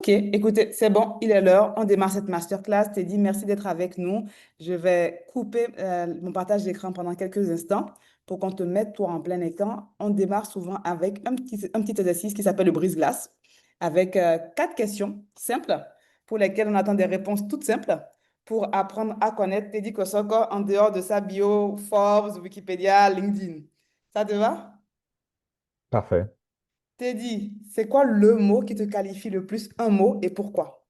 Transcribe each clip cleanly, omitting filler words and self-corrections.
Ok, écoutez, c'est bon, il est l'heure. On démarre cette masterclass. Teddy, merci d'être avec nous. Je vais couper mon partage d'écran pendant quelques instants pour qu'on te mette toi en plein écran. On démarre souvent avec un petit exercice qui s'appelle le brise-glace, avec quatre questions simples pour lesquelles on attend des réponses toutes simples pour apprendre à connaître Teddy Kosoko en dehors de sa bio Forbes, Wikipédia, LinkedIn. Ça te va? Parfait. Teddy, c'est quoi le mot qui te qualifie le plus? Un mot et pourquoi?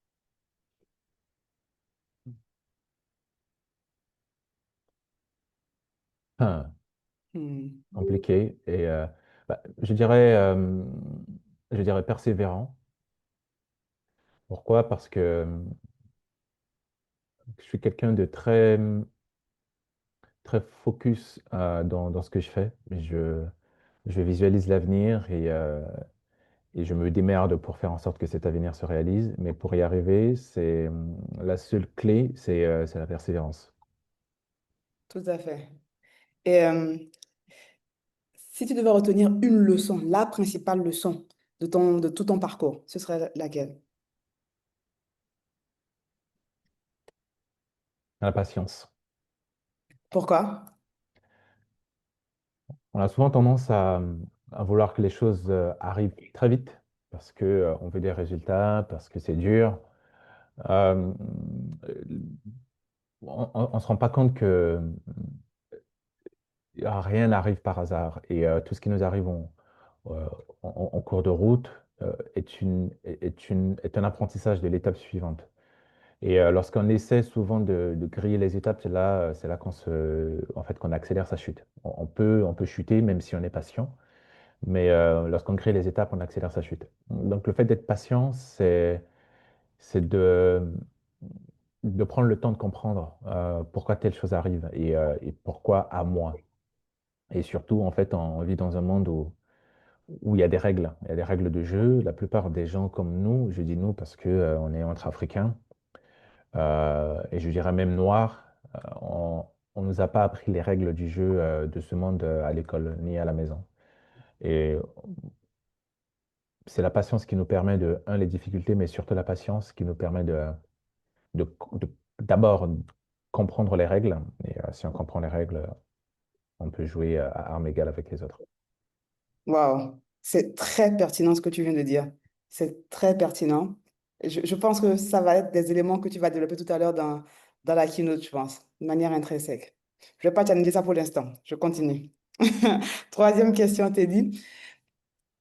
Hein, Hmm. compliqué. Je dirais persévérant. Pourquoi? Parce que je suis quelqu'un de très, très focus dans ce que je fais. Je visualise l'avenir et je me démerde pour faire en sorte que cet avenir se réalise. Mais pour y arriver, la seule clé, c'est la persévérance. Tout à fait. Et si tu devais retenir une leçon, la principale leçon de tout ton parcours, ce serait laquelle? La patience. Pourquoi? On a souvent tendance à vouloir que les choses arrivent très vite parce que on veut des résultats, parce que c'est dur. Euh, on ne se rend pas compte que rien n'arrive par hasard et tout ce qui nous arrive euh, en cours de route est un apprentissage de l'étape suivante. Et lorsqu'on essaie souvent de griller les étapes, c'est là en fait, qu'on accélère sa chute. On peut chuter même si on est patient. Mais lorsqu'on crée les étapes, on accélère sa chute. Donc le fait d'être patient, c'est de prendre le temps de comprendre pourquoi telle chose arrive et pourquoi à moi. Et surtout, en fait, on vit dans un monde où il y a des règles. Il y a des règles de jeu. La plupart des gens comme nous, je dis nous parce que on est entre Africains, et je dirais même noirs, on nous a pas appris les règles du jeu de ce monde à l'école ni à la maison. Et c'est la patience qui nous permet les difficultés, mais surtout la patience qui nous permet d'abord comprendre les règles. Et si on comprend les règles, on peut jouer à armes égales avec les autres. Waouh, c'est très pertinent ce que tu viens de dire. C'est très pertinent. Je pense que ça va être des éléments que tu vas développer tout à l'heure dans la keynote, je pense, de manière intrinsèque. Je ne vais pas challenger ça pour l'instant. Je continue. Troisième question, Teddy.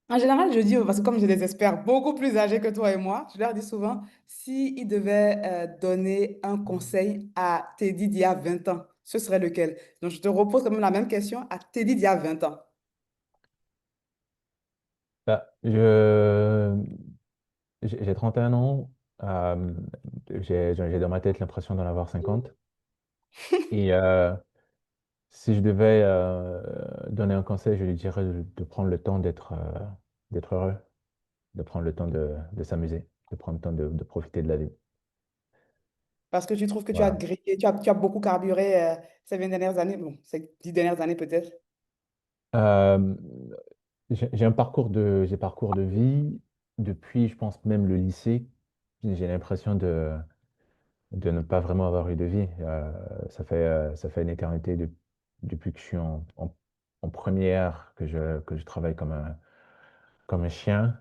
En général, je dis, parce que comme j'ai des experts beaucoup plus âgés que toi et moi, je leur dis souvent, s'ils devaient donner un conseil à Teddy d'il y a 20 ans, ce serait lequel? Donc, je te repose quand même la même question à Teddy d'il y a 20 ans. Bah, j'ai 31 ans, j'ai dans ma tête l'impression d'en avoir 50. Et si je devais donner un conseil, je lui dirais de prendre le temps d'être heureux, de prendre le temps de s'amuser, de prendre le temps de profiter de la vie. Parce que tu trouves que tu as Voilà. grillé, tu as beaucoup carburé ces 20 dernières années, bon, ces 10 dernières années peut-être. Euh, j'ai parcours de vie depuis, je pense, même le lycée. J'ai l'impression de ne pas vraiment avoir eu de vie. Ça fait une éternité depuis que je suis en première, que je travaille comme un chien,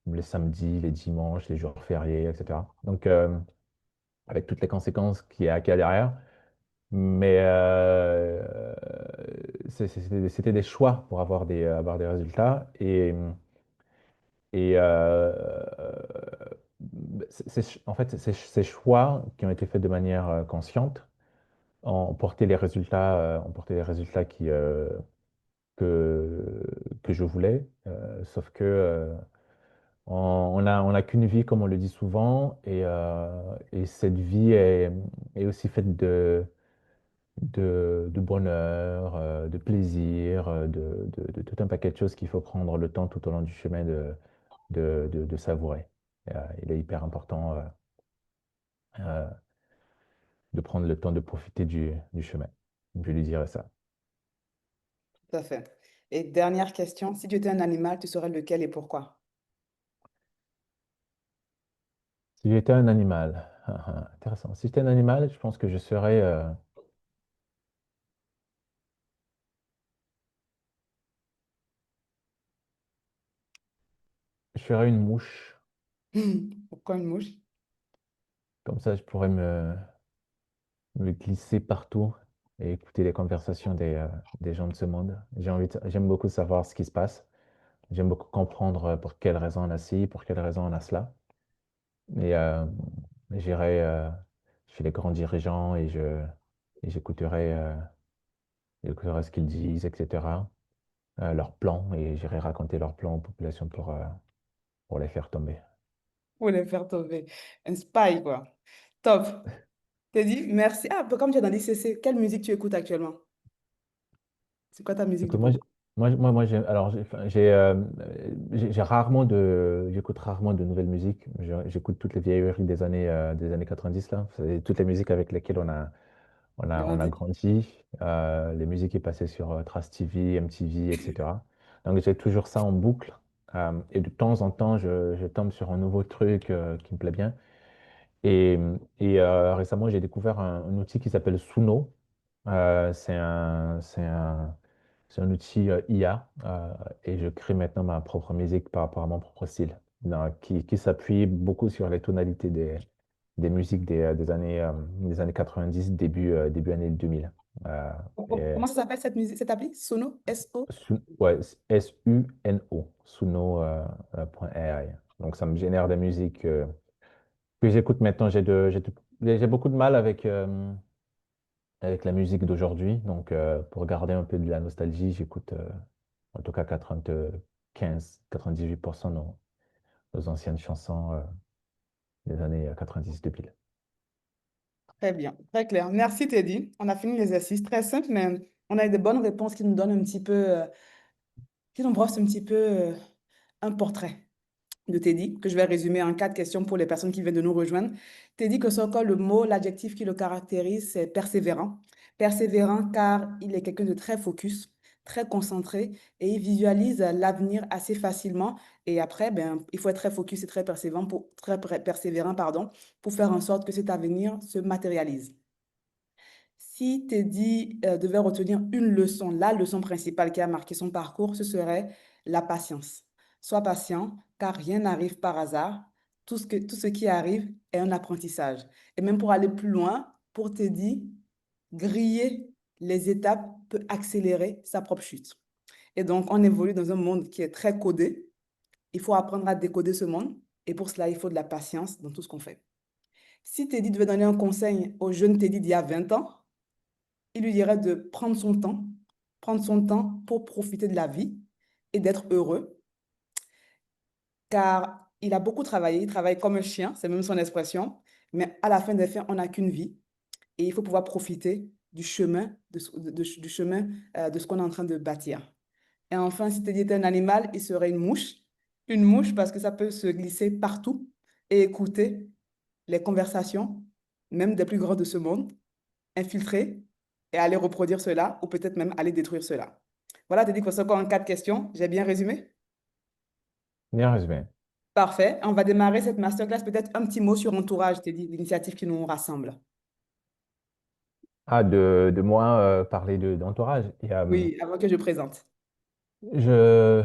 les samedis, les dimanches, les jours fériés, etc. Donc, avec toutes les conséquences qu'il y a derrière. Mais c'était des choix pour avoir des résultats. Et en fait, ces choix qui ont été faits de manière consciente ont porté les résultats que je voulais. Sauf que on n'a qu'une vie, comme on le dit souvent, et cette vie est aussi faite de bonheur, de plaisir, de tout un paquet de choses qu'il faut prendre le temps tout au long du chemin de savourer. Il est hyper important euh, de prendre le temps de profiter du chemin. Je lui dirais ça. Tout à fait. Et dernière question, si tu étais un animal, tu serais lequel et pourquoi? Si j'étais un animal, intéressant. Si j'étais un animal, je pense que je serais une mouche. Pourquoi une mouche? Comme ça, je pourrais me glisser partout et écouter les conversations des gens de ce monde. J'aime beaucoup savoir ce qui se passe. J'aime beaucoup comprendre pour quelle raison on a ci, pour quelle raison on a cela. Et j'irai chez les grands dirigeants et j'écouterai ce qu'ils disent, etc. Leurs plans, et j'irai raconter leurs plans aux populations pour les faire tomber. Pour les faire tomber. Un spy, quoi. Top. T'as dit merci. Ah, bah, comme tu es dans l'ICC, quelle musique tu écoutes actuellement? C'est quoi ta musique du Écoute, moment? j'écoute rarement de nouvelles musiques. J'écoute toutes les vieilleries des années 90 là. C'est toutes les musiques avec lesquelles on a Grandi. grandi. Les musiques qui passaient sur Trace TV, MTV, etc. Donc j'ai toujours ça en boucle. Et de temps en temps, je tombe sur un nouveau truc qui me plaît bien. Et, récemment, j'ai découvert un outil qui s'appelle Suno. C'est un outil IA, et je crée maintenant ma propre musique par rapport à mon propre style, qui s'appuie beaucoup sur les tonalités des musiques des années 90, début années 2000. Et Comment ça s'appelle cette musique, cette appli? Sono? S-O? Ouais, Suno, Suno, point AI. Donc ça me génère des musiques que j'écoute maintenant. J'ai beaucoup de mal avec la musique d'aujourd'hui. Donc, pour garder un peu de la nostalgie, j'écoute en tout cas 98% nos anciennes chansons des années 90-2000. Très bien, très clair. Merci Teddy. On a fini l'exercice. Très simple, mais on a eu de bonnes réponses qui nous donnent un petit peu, qui nous brossent un petit peu un portrait de Teddy, que je vais résumer en quatre questions pour les personnes qui viennent de nous rejoindre. Teddy que son corps, le mot, l'adjectif qui le caractérise, c'est persévérant. Persévérant car il est quelqu'un de très focus, très concentré et il visualise l'avenir assez facilement. Et après, ben, il faut être très focus et très persévérant, pardon, pour faire en sorte que cet avenir se matérialise. Si Teddy devait retenir une leçon, la leçon principale qui a marqué son parcours, ce serait la patience. Sois patient, car rien n'arrive par hasard. Tout ce qui arrive est un apprentissage. Et même pour aller plus loin, pour Teddy, griller les étapes peut accélérer sa propre chute. Et donc, on évolue dans un monde qui est très codé. Il faut apprendre à décoder ce monde. Et pour cela, il faut de la patience dans tout ce qu'on fait. Si Teddy devait donner un conseil au jeune Teddy d'il y a 20 ans, il lui dirait de prendre son temps pour profiter de la vie et d'être heureux, car il a beaucoup travaillé, il travaille comme un chien, c'est même son expression, mais à la fin des fins, on n'a qu'une vie et il faut pouvoir profiter du chemin, du chemin de ce qu'on est en train de bâtir. Et enfin, si tu étais un animal, il serait une mouche parce que ça peut se glisser partout et écouter les conversations, même des plus grands de ce monde infiltrer et aller reproduire cela ou peut-être même aller détruire cela. Voilà, tu dit que c'est encore en quatre questions. J'ai bien résumé? Bien résumé. Parfait. On va démarrer cette masterclass. Peut-être un petit mot sur Entourage, t'es dit, l'initiative qui nous rassemble. Ah, de moi parler d'entourage. Oui, avant que je présente. Je,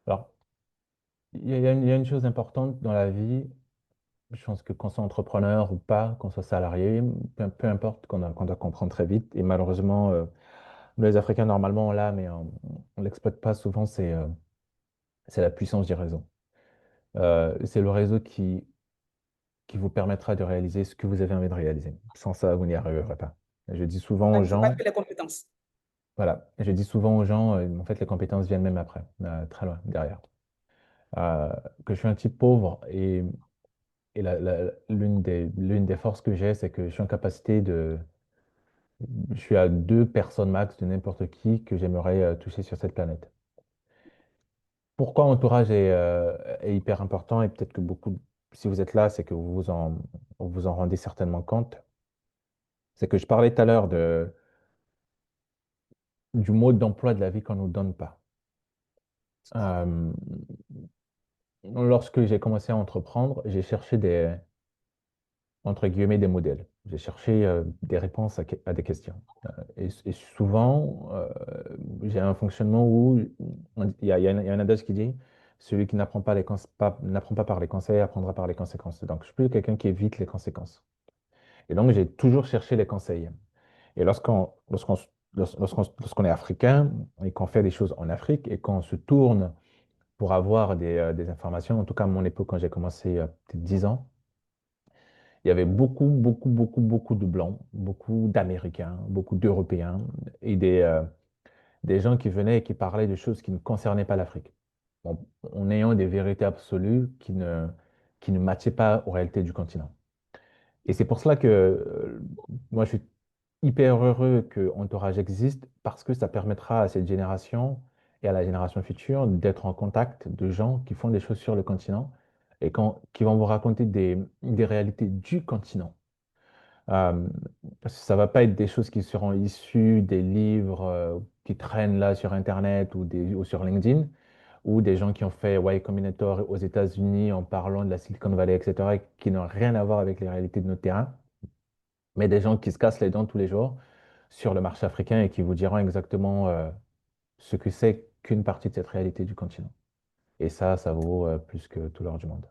alors, il y a une chose importante dans la vie. Je pense que qu'on soit entrepreneur ou pas, qu'on soit salarié, peu importe, qu'on doit comprendre très vite. Et malheureusement, nous, les Africains, normalement, on l'a, mais on ne l'exploite pas souvent, c'est la puissance du réseau. C'est le réseau qui vous permettra de réaliser ce que vous avez envie de réaliser. Sans ça, vous n'y arriverez pas. Je dis souvent Ah, aux il ne faut pas gens, que les compétences. voilà, je dis souvent aux gens, en fait, les compétences viennent même après, très loin, derrière. Euh, que je suis un type pauvre et l'une des forces que j'ai, c'est que je suis en capacité je suis à deux personnes max de n'importe qui que j'aimerais toucher sur cette planète. Pourquoi entourage est hyper important et peut-être que si vous êtes là, c'est que vous vous en rendez certainement compte. C'est que je parlais tout à l'heure du mode d'emploi de la vie qu'on ne nous donne pas. Euh, lorsque j'ai commencé à entreprendre, j'ai cherché entre guillemets, des modèles. J'ai cherché des réponses à des questions. Et souvent, j'ai un fonctionnement où il y a un adage qui dit, celui qui n'apprend pas par les conseils apprendra par les conséquences. Donc, je suis plus quelqu'un qui évite les conséquences. Et donc, j'ai toujours cherché les conseils. Et lorsqu'on est africain et qu'on fait des choses en Afrique et qu'on se tourne pour avoir des informations, en tout cas à mon époque, quand j'ai commencé, peut-être 10 ans, il y avait beaucoup, beaucoup, beaucoup, beaucoup de Blancs, beaucoup d'Américains, beaucoup d'Européens et des gens qui venaient et qui parlaient de choses qui ne concernaient pas l'Afrique. Bon, en ayant des vérités absolues qui ne matchaient pas aux réalités du continent. Et c'est pour cela que moi, je suis hyper heureux que Entourage existe parce que ça permettra à cette génération et à la génération future d'être en contact de gens qui font des choses sur le continent et qui vont vous raconter des réalités du continent. Euh, Ça va pas être des choses qui seront issues des livres qui traînent là sur Internet ou sur LinkedIn, ou des gens qui ont fait Y Combinator aux États-Unis en parlant de la Silicon Valley, etc., qui n'ont rien à voir avec les réalités de notre terrain, mais des gens qui se cassent les dents tous les jours sur le marché africain et qui vous diront exactement ce que c'est qu'une partie de cette réalité du continent. Et ça vaut plus que tout l'or du monde.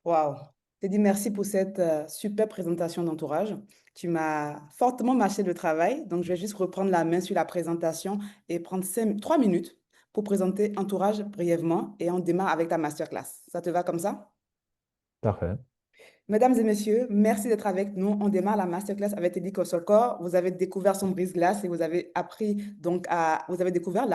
Waouh! Je te dis merci pour cette super présentation d'entourage. Tu m'as fortement mâché le travail, donc je vais juste reprendre la main sur la présentation et prendre 3 minutes pour présenter Entourage brièvement et on démarre avec ta masterclass. Ça te va comme ça? Parfait. Mesdames et messieurs, merci d'être avec nous. On démarre la masterclass avec Teddy Kosokor. Vous avez découvert son brise-glace et vous avez appris vous avez découvert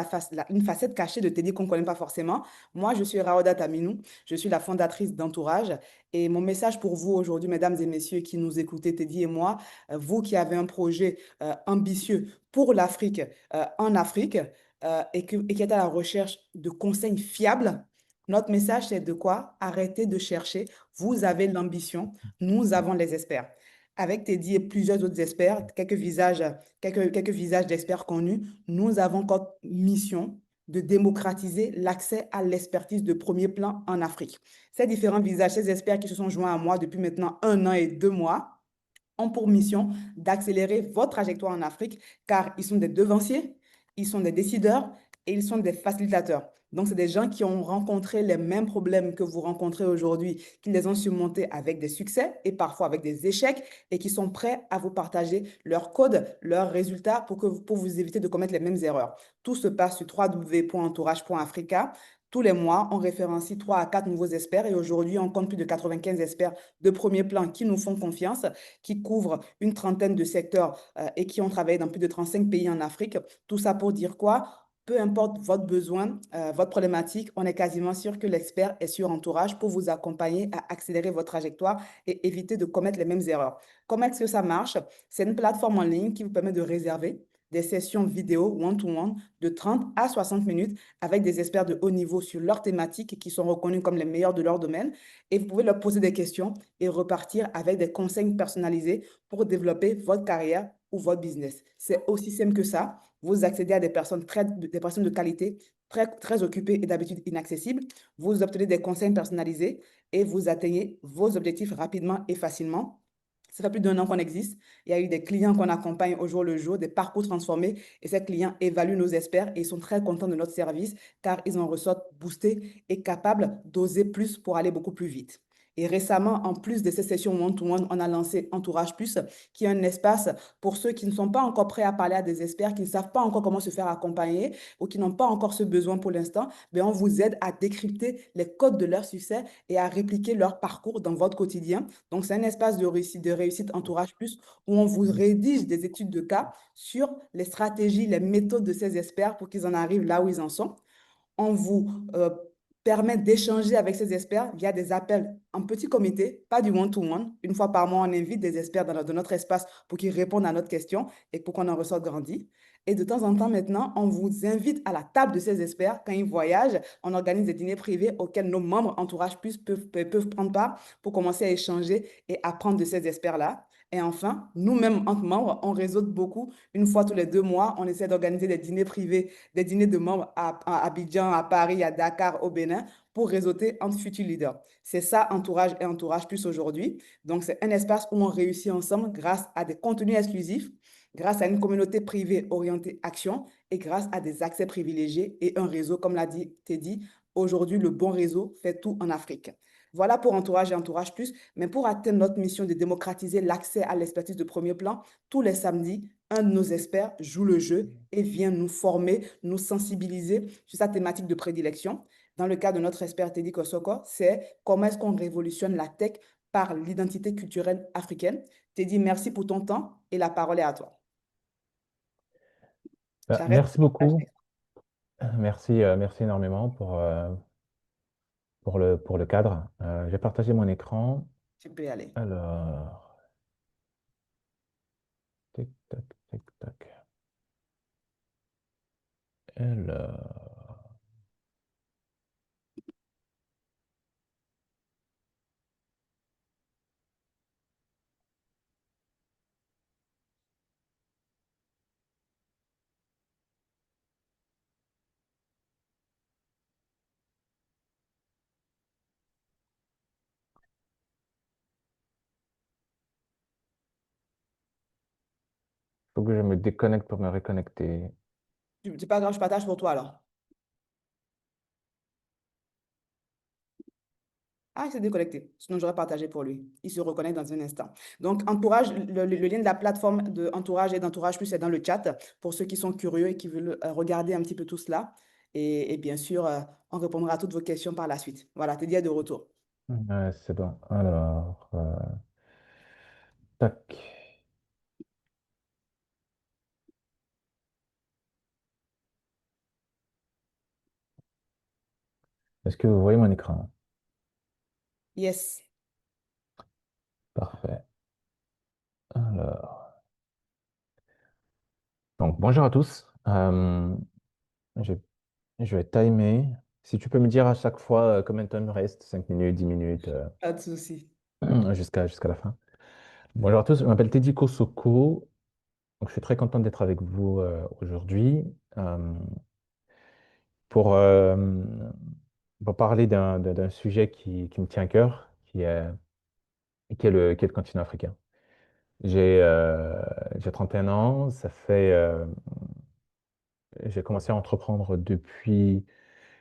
une facette cachée de Teddy qu'on ne connaît pas forcément. Moi, je suis Raoda Taminou. Je suis la fondatrice d'Entourage. Et mon message pour vous aujourd'hui, mesdames et messieurs qui nous écoutez, Teddy et moi, vous qui avez un projet ambitieux pour l'Afrique, en Afrique, et qui êtes à la recherche de conseils fiables, notre message, c'est de quoi? Arrêtez de chercher, vous avez l'ambition, nous avons les experts. Avec Teddy et plusieurs autres experts, quelques visages d'experts connus, nous avons comme mission de démocratiser l'accès à l'expertise de premier plan en Afrique. Ces différents visages, ces experts qui se sont joints à moi depuis maintenant 1 an et 2 mois, ont pour mission d'accélérer votre trajectoire en Afrique car ils sont des devanciers, ils sont des décideurs et ils sont des facilitateurs. Donc, c'est des gens qui ont rencontré les mêmes problèmes que vous rencontrez aujourd'hui, qui les ont surmontés avec des succès et parfois avec des échecs et qui sont prêts à vous partager leurs codes, leurs résultats pour vous éviter de commettre les mêmes erreurs. Tout se passe sur www.entourage.africa. Tous les mois, on référencie 3 à 4 nouveaux experts et aujourd'hui, on compte plus de 95 experts de premier plan qui nous font confiance, qui couvrent une trentaine de secteurs et qui ont travaillé dans plus de 35 pays en Afrique. Tout ça pour dire quoi? Peu importe votre besoin, votre problématique, on est quasiment sûr que l'expert est sur Entourage pour vous accompagner à accélérer votre trajectoire et éviter de commettre les mêmes erreurs. Comment est-ce que ça marche? C'est une plateforme en ligne qui vous permet de réserver des sessions vidéo one-to-one de 30 à 60 minutes avec des experts de haut niveau sur leur thématique qui sont reconnus comme les meilleurs de leur domaine. Et vous pouvez leur poser des questions et repartir avec des conseils personnalisés pour développer votre carrière ou votre business. C'est aussi simple que ça. Vous accédez à des personnes de qualité, très, très occupées et d'habitude inaccessibles. Vous obtenez des conseils personnalisés et vous atteignez vos objectifs rapidement et facilement. Ça fait plus d'1 an qu'on existe. Il y a eu des clients qu'on accompagne au jour le jour, des parcours transformés. Et ces clients évaluent nos experts et ils sont très contents de notre service car ils en ressortent boostés et capables d'oser plus pour aller beaucoup plus vite. Et récemment, en plus de ces sessions one-to-one, on a lancé Entourage Plus, qui est un espace pour ceux qui ne sont pas encore prêts à parler à des experts, qui ne savent pas encore comment se faire accompagner ou qui n'ont pas encore ce besoin pour l'instant. Mais on vous aide à décrypter les codes de leur succès et à répliquer leur parcours dans votre quotidien. Donc, c'est un espace de réussite Entourage Plus où on vous rédige des études de cas sur les stratégies, les méthodes de ces experts pour qu'ils en arrivent là où ils en sont. On vous permet d'échanger avec ces experts via des appels en petit comité, pas du one-to-one. Une fois par mois, on invite des experts dans notre espace pour qu'ils répondent à notre question et pour qu'on en ressorte grandi. Et de temps en temps, maintenant, on vous invite à la table de ces experts. Quand ils voyagent, on organise des dîners privés auxquels nos membres Entourage Plus peuvent prendre part pour commencer à échanger et apprendre de ces experts-là. Et enfin, nous-mêmes, entre membres, on réseaute beaucoup. Une fois tous les 2 mois, on essaie d'organiser des dîners privés, des dîners de membres à Abidjan, à Paris, à Dakar, au Bénin, pour réseauter entre futurs leaders. C'est ça, Entourage et Entourage Plus aujourd'hui. Donc, c'est un espace où on réussit ensemble grâce à des contenus exclusifs, grâce à une communauté privée orientée action et grâce à des accès privilégiés et un réseau, comme l'a dit Teddy. Aujourd'hui, le bon réseau fait tout en Afrique. Voilà pour Entourage et Entourage Plus. Mais pour atteindre notre mission de démocratiser l'accès à l'expertise de premier plan, tous les samedis, un de nos experts joue le jeu et vient nous former, nous sensibiliser sur sa thématique de prédilection. Dans le cas de notre expert Teddy Kosoko, c'est comment est-ce qu'on révolutionne la tech par l'identité culturelle africaine. Teddy, merci pour ton temps et la parole est à toi. Bah, J'arrête merci le partage beaucoup. d'écran. Merci, merci énormément pour le cadre. J'ai partagé mon écran. Tu peux y aller. Alors, tic, tac, tic, tac. Alors, faut que je me déconnecte pour me reconnecter. C'est pas grave, je partage pour toi alors. Ah, il s'est déconnecté. Sinon, j'aurais partagé pour lui. Il se reconnaît dans un instant. Donc, Entourage, le lien de la plateforme de Entourage et d'Entourage Plus est dans le chat pour ceux qui sont curieux et qui veulent regarder un petit peu tout cela. Et bien sûr, on répondra à toutes vos questions par la suite. Voilà, Teddy est de retour. Ouais, c'est bon. Alors, tac. Est-ce que vous voyez mon écran? Yes. Parfait. Alors, donc, bonjour à tous. Je, je vais timer. Si tu peux me dire à chaque fois combien de temps il me reste, 5 minutes, 10 minutes, Pas de souci. jusqu'à la fin. Bonjour à tous, je m'appelle Teddy Kosoko. Donc, je suis très content d'être avec vous aujourd'hui euh, pour, euh, pour parler d'un sujet qui me tient à cœur, qui est le continent africain. J'ai j'ai 31 ans, j'ai commencé à entreprendre depuis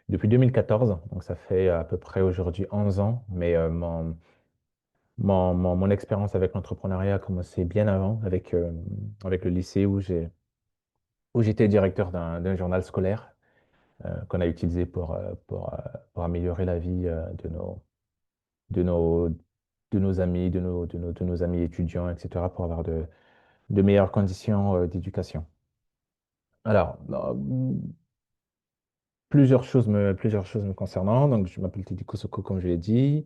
2014, donc ça fait à peu près aujourd'hui 11 ans, mais mon expérience avec l'entrepreneuriat a commencé bien avant, avec le lycée où j'étais directeur d'un journal scolaire qu'on a utilisé pour améliorer la vie de nos, de nos amis, de nos amis étudiants, etc., pour avoir de meilleures conditions d'éducation. Alors, plusieurs choses me concernant. Donc, je m'appelle Teddy Kosoko, comme je l'ai dit.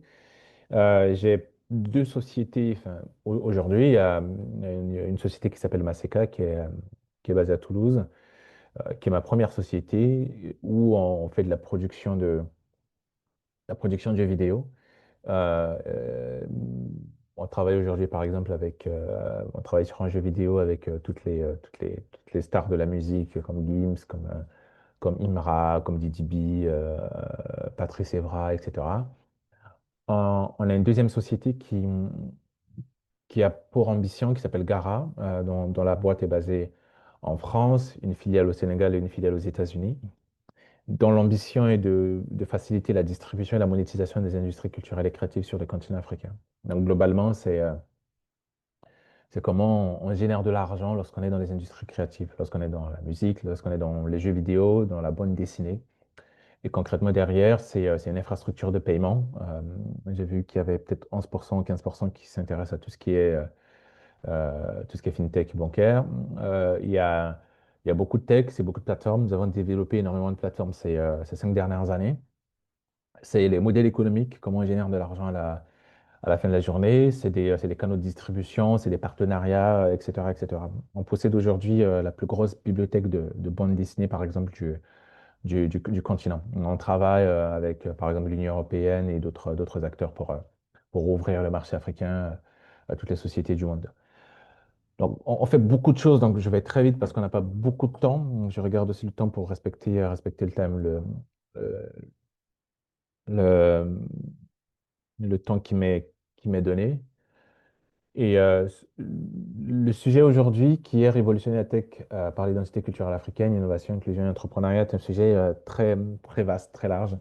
J'ai deux sociétés. Enfin, aujourd'hui, il y a une société qui s'appelle Maseka, qui est basée à Toulouse, qui est ma première société où on fait de la production de jeux vidéo. Euh, euh, on travaille aujourd'hui, par exemple, on travaille sur un jeu vidéo avec toutes les stars de la musique, comme Gims, comme Imra, comme Didi B, Patrice Evra, etc. On a une deuxième société qui a pour ambition, qui s'appelle Gara, dont la boîte est basée en France, une filiale au Sénégal et une filiale aux États-Unis, dont l'ambition est de faciliter la distribution et la monétisation des industries culturelles et créatives sur le continent africain. Donc globalement, c'est comment on génère de l'argent lorsqu'on est dans les industries créatives, lorsqu'on est dans la musique, lorsqu'on est dans les jeux vidéo, dans la bande dessinée. Et concrètement, derrière, c'est une infrastructure de paiement. J'ai vu qu'il y avait peut-être 11% ou 15% qui s'intéressent à tout ce qui est fintech bancaire. Il y a beaucoup de tech, c'est beaucoup de plateformes. Nous avons développé énormément de plateformes ces 5 dernières années. C'est les modèles économiques, comment on génère de l'argent à la fin de la journée. C'est des canaux de distribution, c'est des partenariats, etc., etc. On possède aujourd'hui la plus grosse bibliothèque de bandes dessinées, par exemple, du continent. On travaille avec, par exemple, l'Union européenne et d'autres acteurs pour ouvrir le marché africain à toutes les sociétés du monde. Donc, on fait beaucoup de choses, donc je vais très vite parce qu'on n'a pas beaucoup de temps. Je regarde aussi le temps pour respecter le time, le, le temps qui m'est donné. Et le sujet aujourd'hui qui est révolutionner la tech par l'identité culturelle africaine, innovation, inclusion et entrepreneuriat, est un sujet très vaste, très large.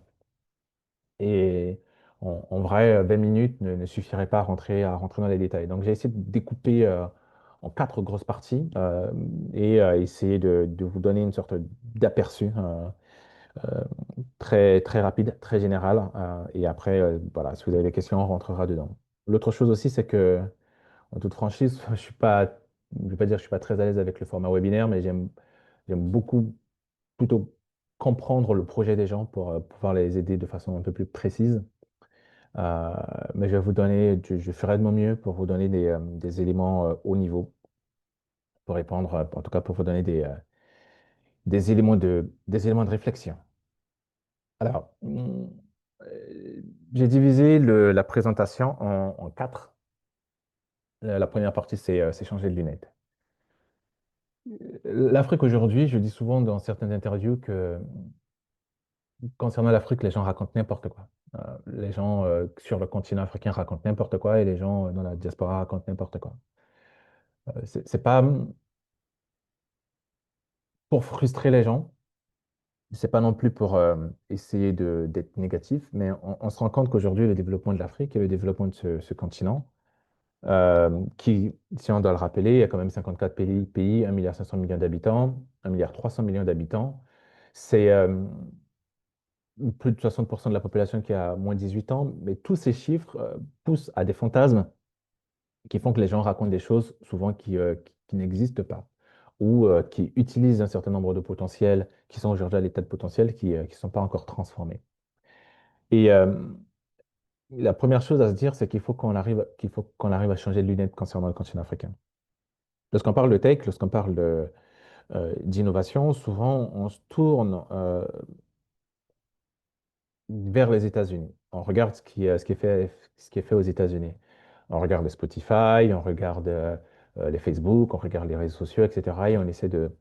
Et en vrai, 20 minutes ne suffirait pas à rentrer dans les détails. Donc, j'ai essayé de découper en quatre grosses parties et essayer de vous donner une sorte d'aperçu euh, très rapide, très général. Et après, voilà, si vous avez des questions, on rentrera dedans. L'autre chose aussi, c'est que, en toute franchise, je ne vais pas dire que je suis pas très à l'aise avec le format webinaire, mais j'aime beaucoup plutôt comprendre le projet des gens pour pouvoir les aider de façon un peu plus précise. Euh, mais je ferai de mon mieux pour vous donner des éléments haut niveau, pour répondre, en tout cas pour vous donner des éléments de réflexion. Alors, j'ai divisé la présentation en quatre. La première partie, c'est changer de lunettes. L'Afrique aujourd'hui, je dis souvent dans certaines interviews que concernant l'Afrique, les gens racontent n'importe quoi. Les gens sur le continent africain racontent n'importe quoi et les gens dans la diaspora racontent n'importe quoi. C'est pas pour frustrer les gens, c'est pas non plus pour essayer d'être négatif, mais on se rend compte qu'aujourd'hui, le développement de l'Afrique et le développement de ce continent, qui, si on doit le rappeler, il y a quand même 54 pays, 1,5 milliard d'habitants, 1,3 milliard d'habitants. C'est plus de 60% de la population qui a moins de 18 ans, mais tous ces chiffres poussent à des fantasmes qui font que les gens racontent des choses souvent qui n'existent pas ou qui utilisent un certain nombre de potentiels qui sont aujourd'hui à l'état de potentiel qui ne sont pas encore transformés. Et la première chose à se dire, c'est qu'il faut qu'on arrive à changer de lunettes concernant le continent africain. Lorsqu'on parle de tech, lorsqu'on parle d'innovation, souvent on se tourne vers les États-Unis. On regarde ce qui est fait aux États-Unis. On regarde le Spotify, on regarde les Facebook, on regarde les réseaux sociaux, etc. Et on essaie de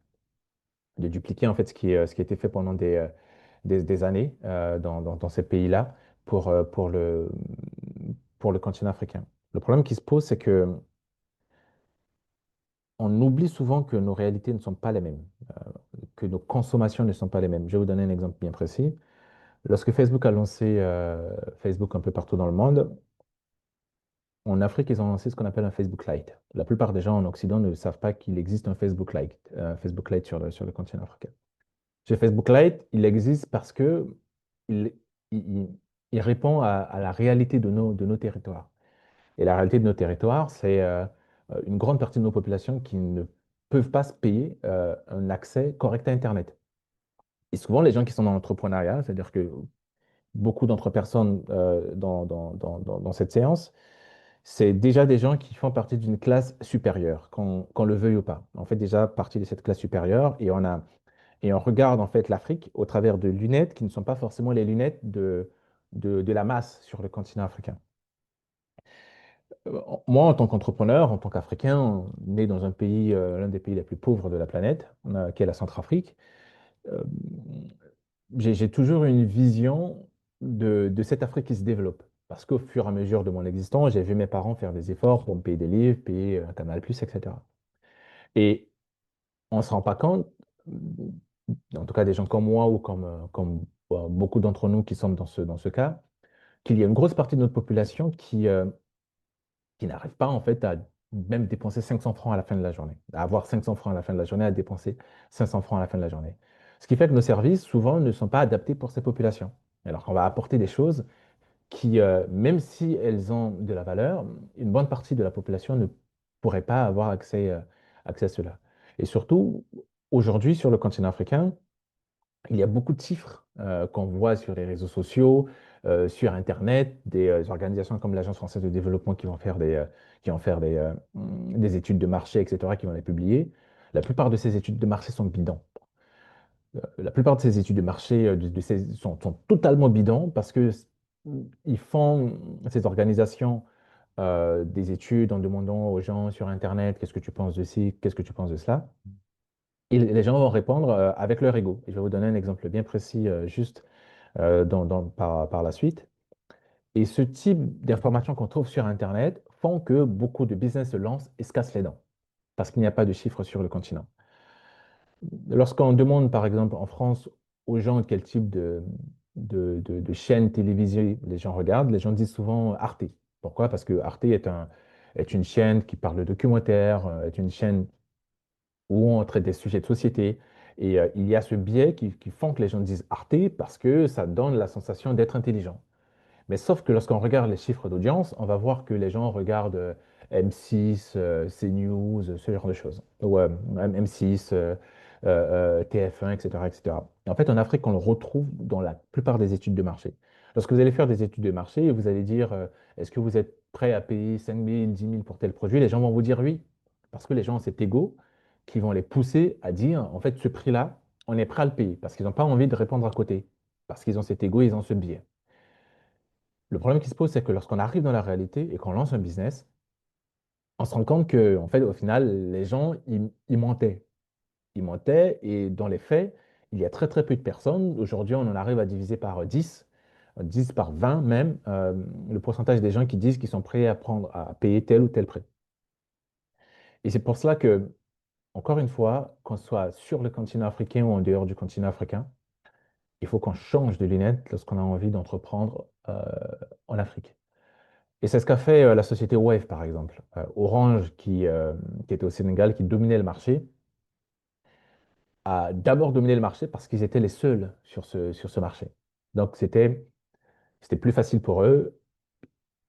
dupliquer en fait ce qui a été fait pendant des années dans ces pays-là pour pour le continent africain. Le problème qui se pose, c'est que on oublie souvent que nos réalités ne sont pas les mêmes, que nos consommations ne sont pas les mêmes. Je vais vous donner un exemple bien précis. Lorsque Facebook a lancé Facebook un peu partout dans le monde, en Afrique, ils ont lancé ce qu'on appelle un Facebook Lite. La plupart des gens en Occident ne savent pas qu'il existe un Facebook Lite sur le continent africain. Chez Facebook Lite, il existe parce que il, il- il répond à la réalité de nos territoires. Et la réalité de nos territoires, c'est une grande partie de nos populations qui ne peuvent pas se payer un accès correct à Internet. Et souvent, les gens qui sont dans l'entrepreneuriat, c'est-à-dire que beaucoup d'entre personnes dans cette séance, c'est déjà des gens qui font partie d'une classe supérieure, qu'on le veuille ou pas. On fait déjà partie de cette classe supérieure et on regarde en fait l'Afrique au travers de lunettes qui ne sont pas forcément les lunettes de la masse sur le continent africain. Moi, en tant qu'entrepreneur, en tant qu'Africain, né dans un pays, l'un des pays les plus pauvres de la planète, qui est la Centrafrique, euh, j'ai toujours une vision de cette Afrique qui se développe. Parce qu'au fur et à mesure de mon existence, j'ai vu mes parents faire des efforts pour me payer des livres, payer un Canal+, etc. Et on ne se rend pas compte, en tout cas des gens comme moi ou comme beaucoup d'entre nous qui sommes dans ce cas, qu'il y a une grosse partie de notre population qui n'arrive pas en fait à même dépenser 500 francs à la fin de la journée, à avoir 500 francs à la fin de la journée, à dépenser 500 francs à la fin de la journée. Ce qui fait que nos services, souvent, ne sont pas adaptés pour ces populations. Alors qu'on va apporter des choses qui, même si elles ont de la valeur, une bonne partie de la population ne pourrait pas avoir accès à cela. Et surtout, aujourd'hui, sur le continent africain, il y a beaucoup de chiffres qu'on voit sur les réseaux sociaux, sur Internet, des organisations comme l'Agence française de développement qui vont faire des études de marché, etc., qui vont les publier. La plupart de ces études de marché sont bidons. La plupart de ces études de marché sont totalement bidons parce que ils font, ces organisations, des études en demandant aux gens sur Internet, qu'est-ce que tu penses de ci, qu'est-ce que tu penses de cela? Et les gens vont répondre avec leur ego. Et je vais vous donner un exemple bien précis, juste. par la suite. Et ce type d'informations qu'on trouve sur Internet font que beaucoup de business se lancent et se cassent les dents parce qu'il n'y a pas de chiffres sur le continent. Lorsqu'on demande, par exemple, en France, aux gens quel type de chaîne télévisée les gens regardent, les gens disent souvent Arte. Pourquoi? Parce que Arte est une chaîne qui parle de documentaires, est une chaîne où on traite des sujets de société. Et il y a ce biais qui font que les gens disent Arte parce que ça donne la sensation d'être intelligent. Mais sauf que lorsqu'on regarde les chiffres d'audience, on va voir que les gens regardent M6, CNews, ce genre de choses. Ou M6, TF1, etc., etc. Et en fait, en Afrique, on le retrouve dans la plupart des études de marché. Lorsque vous allez faire des études de marché, vous allez dire, est-ce que vous êtes prêt à payer 5 000, 10 000 pour tel produit? Les gens vont vous dire oui. Parce que les gens ont cet ego qui vont les pousser à dire, en fait, ce prix-là, on est prêt à le payer. Parce qu'ils n'ont pas envie de répondre à côté. Parce qu'ils ont cet ego, ils ont ce biais. Le problème qui se pose, c'est que lorsqu'on arrive dans la réalité et qu'on lance un business, on se rend compte que, en fait, au final, les gens, ils mentaient. Ils mentaient et dans les faits, il y a très très peu de personnes. Aujourd'hui, on en arrive à diviser par 10, 10 par 20 même, le pourcentage des gens qui disent qu'ils sont prêts à prendre, à payer tel ou tel prix. Et c'est pour cela que, encore une fois, qu'on soit sur le continent africain ou en dehors du continent africain, il faut qu'on change de lunettes lorsqu'on a envie d'entreprendre en Afrique. Et c'est ce qu'a fait la société Wave, par exemple. Orange, qui était au Sénégal, qui dominait le marché, a d'abord dominé le marché parce qu'ils étaient les seuls sur ce marché. Donc, c'était plus facile pour eux.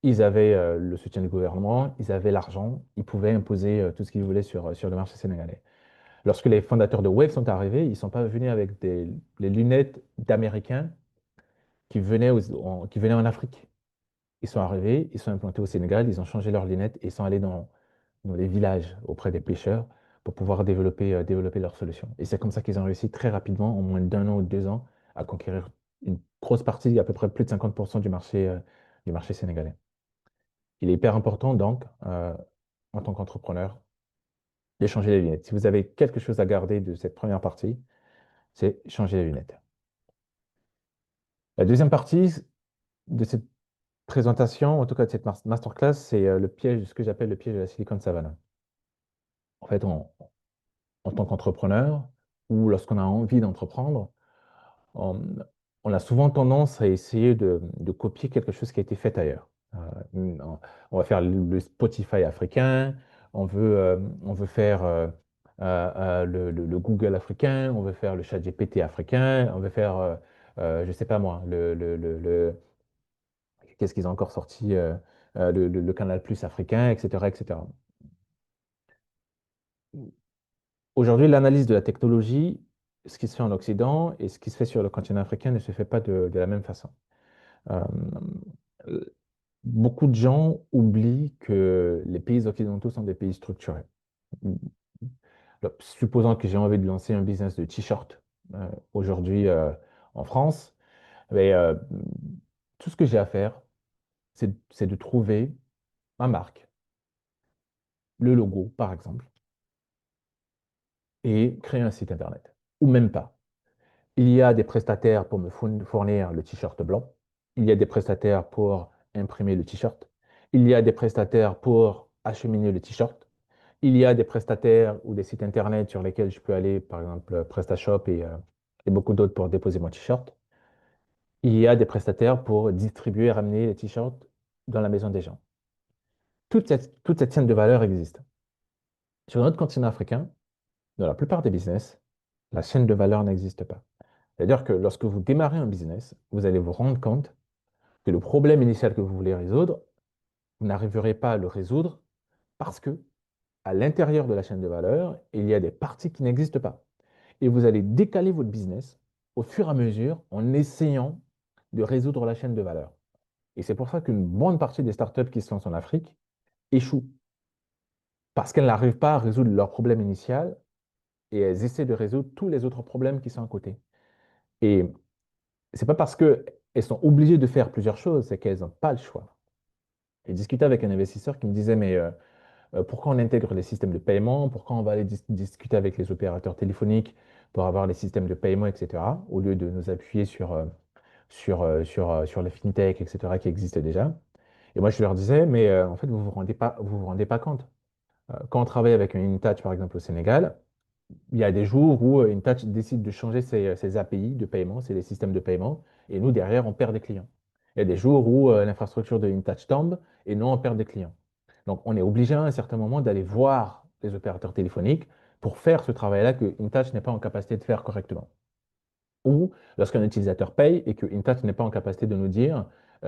Ils avaient le soutien du gouvernement, ils avaient l'argent, ils pouvaient imposer tout ce qu'ils voulaient sur le marché sénégalais. Lorsque les fondateurs de Wave sont arrivés, ils ne sont pas venus avec les lunettes d'Américains qui venaient en Afrique. Ils sont arrivés, ils sont implantés au Sénégal, ils ont changé leurs lunettes et ils sont allés dans les villages auprès des pêcheurs pour pouvoir développer leurs solutions. Et c'est comme ça qu'ils ont réussi très rapidement, en moins d'un an ou 2 ans, à conquérir une grosse partie, à peu près plus de 50% du marché sénégalais. Il est hyper important donc, en tant qu'entrepreneur, d'échanger les lunettes. Si vous avez quelque chose à garder de cette première partie, c'est changer les lunettes. La deuxième partie de cette présentation, en tout cas de cette masterclass, c'est le piège, ce que j'appelle le piège de la Silicon Savannah. En fait, en tant qu'entrepreneur ou lorsqu'on a envie d'entreprendre, on, on a souvent tendance à essayer de copier quelque chose qui a été fait ailleurs. On va faire le Spotify africain, on veut faire le Google africain, on veut faire le ChatGPT africain, on veut faire, je ne sais pas moi, qu'est-ce qu'ils ont encore sorti, le Canal Plus africain, etc., etc. Aujourd'hui, l'analyse de la technologie, ce qui se fait en Occident et ce qui se fait sur le continent africain ne se fait pas de la même façon. Euh, Beaucoup de gens oublient que les pays occidentaux sont des pays structurés. Supposons que j'ai envie de lancer un business de t-shirt aujourd'hui en France, mais, tout ce que j'ai à faire, c'est de trouver ma marque, le logo par exemple, et créer un site internet. Ou même pas. Il y a des prestataires pour me fournir le t-shirt blanc. Il y a des prestataires pour imprimer le t-shirt. Il y a des prestataires pour acheminer le t-shirt. Il y a des prestataires ou des sites internet sur lesquels je peux aller, par exemple PrestaShop et beaucoup d'autres pour déposer mon t-shirt. Il y a des prestataires pour distribuer et ramener les t-shirts dans la maison des gens. Toute cette chaîne de valeur existe. Sur notre continent africain, dans la plupart des business, la chaîne de valeur n'existe pas. C'est-à-dire que lorsque vous démarrez un business, vous allez vous rendre compte que le problème initial que vous voulez résoudre, vous n'arriverez pas à le résoudre parce que à l'intérieur de la chaîne de valeur, il y a des parties qui n'existent pas. Et vous allez décaler votre business au fur et à mesure en essayant de résoudre la chaîne de valeur. Et c'est pour ça qu'une bonne partie des startups qui se lancent en Afrique échouent parce qu'elles n'arrivent pas à résoudre leur problème initial et elles essaient de résoudre tous les autres problèmes qui sont à côté. Et c'est pas parce qu'elles sont obligées de faire plusieurs choses, c'est qu'elles n'ont pas le choix. J'ai discuté avec un investisseur qui me disait, mais pourquoi on intègre les systèmes de paiement? Pourquoi on va aller discuter avec les opérateurs téléphoniques pour avoir les systèmes de paiement, etc., au lieu de nous appuyer sur les fintech, etc., qui existent déjà. Et moi, je leur disais, mais en fait, vous vous rendez pas compte. Quand on travaille avec une InTouch, par exemple, au Sénégal, il y a des jours où InTouch décide de changer ses API de paiement, c'est les systèmes de paiement, et nous, derrière, on perd des clients. Il y a des jours où l'infrastructure de InTouch tombe, et nous, on perd des clients. Donc, on est obligé à un certain moment d'aller voir les opérateurs téléphoniques pour faire ce travail-là que InTouch n'est pas en capacité de faire correctement. Ou lorsqu'un utilisateur paye et que InTouch n'est pas en capacité de nous dire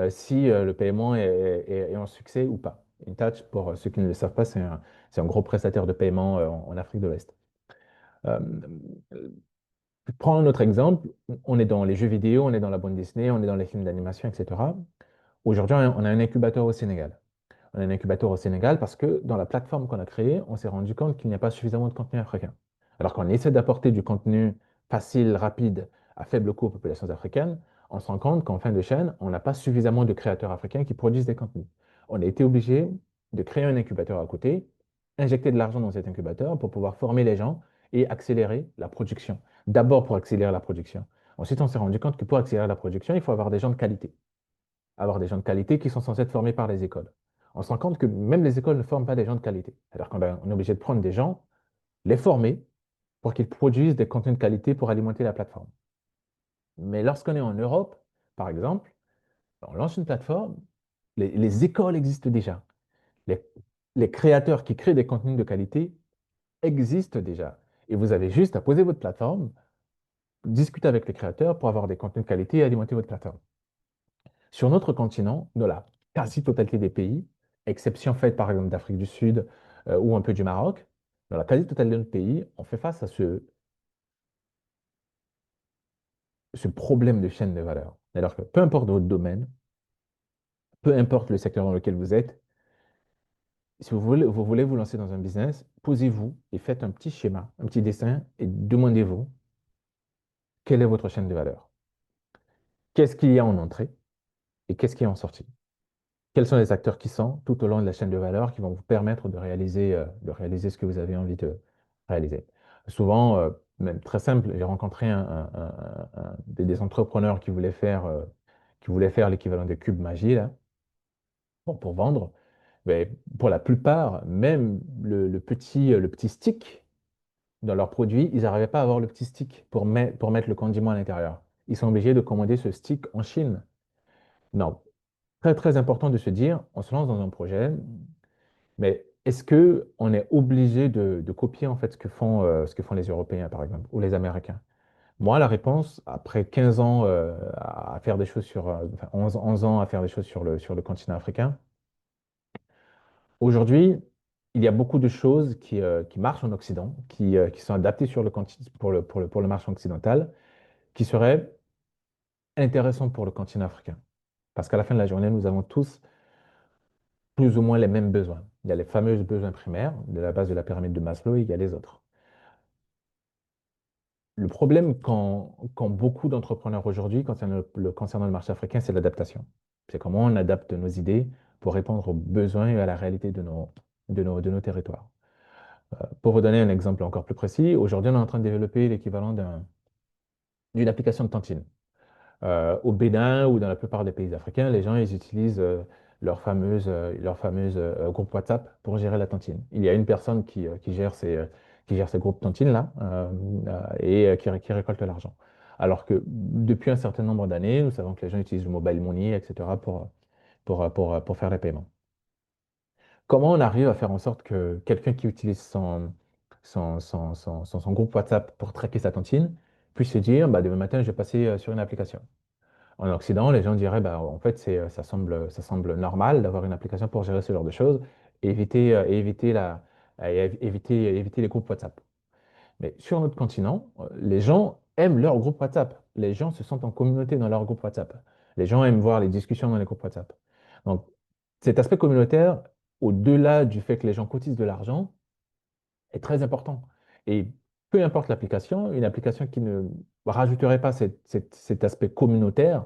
si le paiement est un succès ou pas. InTouch, pour ceux qui ne le savent pas, c'est un gros prestataire de paiement en Afrique de l'Ouest. Euh, Prends un autre exemple. On est dans les jeux vidéo, on est dans la bande dessinée, on est dans les films d'animation, etc. Aujourd'hui, on a un incubateur au Sénégal. On a un incubateur au Sénégal parce que dans la plateforme qu'on a créée, on s'est rendu compte qu'il n'y a pas suffisamment de contenu africain. Alors qu'on essaie d'apporter du contenu facile, rapide, à faible coût aux populations africaines, on se rend compte qu'en fin de chaîne, on n'a pas suffisamment de créateurs africains qui produisent des contenus. On a été obligé de créer un incubateur à côté, injecter de l'argent dans cet incubateur pour pouvoir former les gens et accélérer la production. D'abord pour accélérer la production. Ensuite, on s'est rendu compte que pour accélérer la production, il faut avoir des gens de qualité, avoir des gens de qualité qui sont censés être formés par les écoles. On se rend compte que même les écoles ne forment pas des gens de qualité. Alors qu'on est obligé de prendre des gens, les former pour qu'ils produisent des contenus de qualité pour alimenter la plateforme. Mais lorsqu'on est en Europe, par exemple, on lance une plateforme, les écoles existent déjà. Les, les créateurs qui créent des contenus de qualité existent déjà. Et vous avez juste à poser votre plateforme, discuter avec les créateurs pour avoir des contenus de qualité et alimenter votre plateforme. Sur notre continent, dans la quasi-totalité des pays, exception faite par exemple d'Afrique du Sud ou un peu du Maroc, dans la quasi-totalité de nos pays, on fait face à ce problème de chaîne de valeur. Alors que peu importe votre domaine, peu importe le secteur dans lequel vous êtes, si vous voulez vous lancer dans un business, posez-vous et faites un petit schéma, un petit dessin et demandez-vous quelle est votre chaîne de valeur. Qu'est-ce qu'il y a en entrée et qu'est-ce qu'il y a en sortie? Quels sont les acteurs qui sont tout au long de la chaîne de valeur qui vont vous permettre de réaliser ce que vous avez envie de réaliser. Souvent, même très simple, j'ai rencontré des entrepreneurs qui voulaient faire l'équivalent de Cube Magie là, pour vendre. Mais pour la plupart, même le petit stick dans leurs produits, ils n'arrivaient pas à avoir le petit stick pour mettre le condiment à l'intérieur. Ils sont obligés de commander ce stick en Chine. Non, très très important de se dire, on se lance dans un projet, mais est-ce que on est obligé de copier en fait ce que font les Européens, par exemple, ou les Américains? Moi, la réponse, après 15 ans à faire des choses enfin 11 ans à faire des choses sur le continent africain, aujourd'hui, il y a beaucoup de choses qui marchent en Occident, qui sont adaptées sur le pour le marché occidental, qui seraient intéressantes pour le continent africain. Parce qu'à la fin de la journée, nous avons tous plus ou moins les mêmes besoins. Il y a les fameux besoins primaires de la base de la pyramide de Maslow et il y a les autres. Le problème quand beaucoup d'entrepreneurs aujourd'hui, concernant le marché africain, c'est l'adaptation. C'est comment on adapte nos idées pour répondre aux besoins et à la réalité de nos territoires. Pour vous donner un exemple encore plus précis, aujourd'hui, on est en train de développer l'équivalent d'une application de cantine. Au Bénin ou dans la plupart des pays africains, les gens ils utilisent leur fameuse groupe WhatsApp pour gérer la cantine. Il y a une personne qui gère ces groupes cantines-là et qui récolte l'argent. Alors que depuis un certain nombre d'années, nous savons que les gens utilisent le mobile money, etc., pour faire les paiements. Comment on arrive à faire en sorte que quelqu'un qui utilise son groupe WhatsApp pour traquer sa cantine puisse se dire, bah, demain matin, je vais passer sur une application? En Occident, les gens diraient, bah, en fait, ça semble normal d'avoir une application pour gérer ce genre de choses et éviter les groupes WhatsApp. Mais sur notre continent, les gens aiment leur groupe WhatsApp. Les gens se sentent en communauté dans leur groupe WhatsApp. Les gens aiment voir les discussions dans les groupes WhatsApp. Donc, cet aspect communautaire, au-delà du fait que les gens cotisent de l'argent, est très important. Et peu importe l'application, une application qui ne rajouterait pas cet aspect communautaire,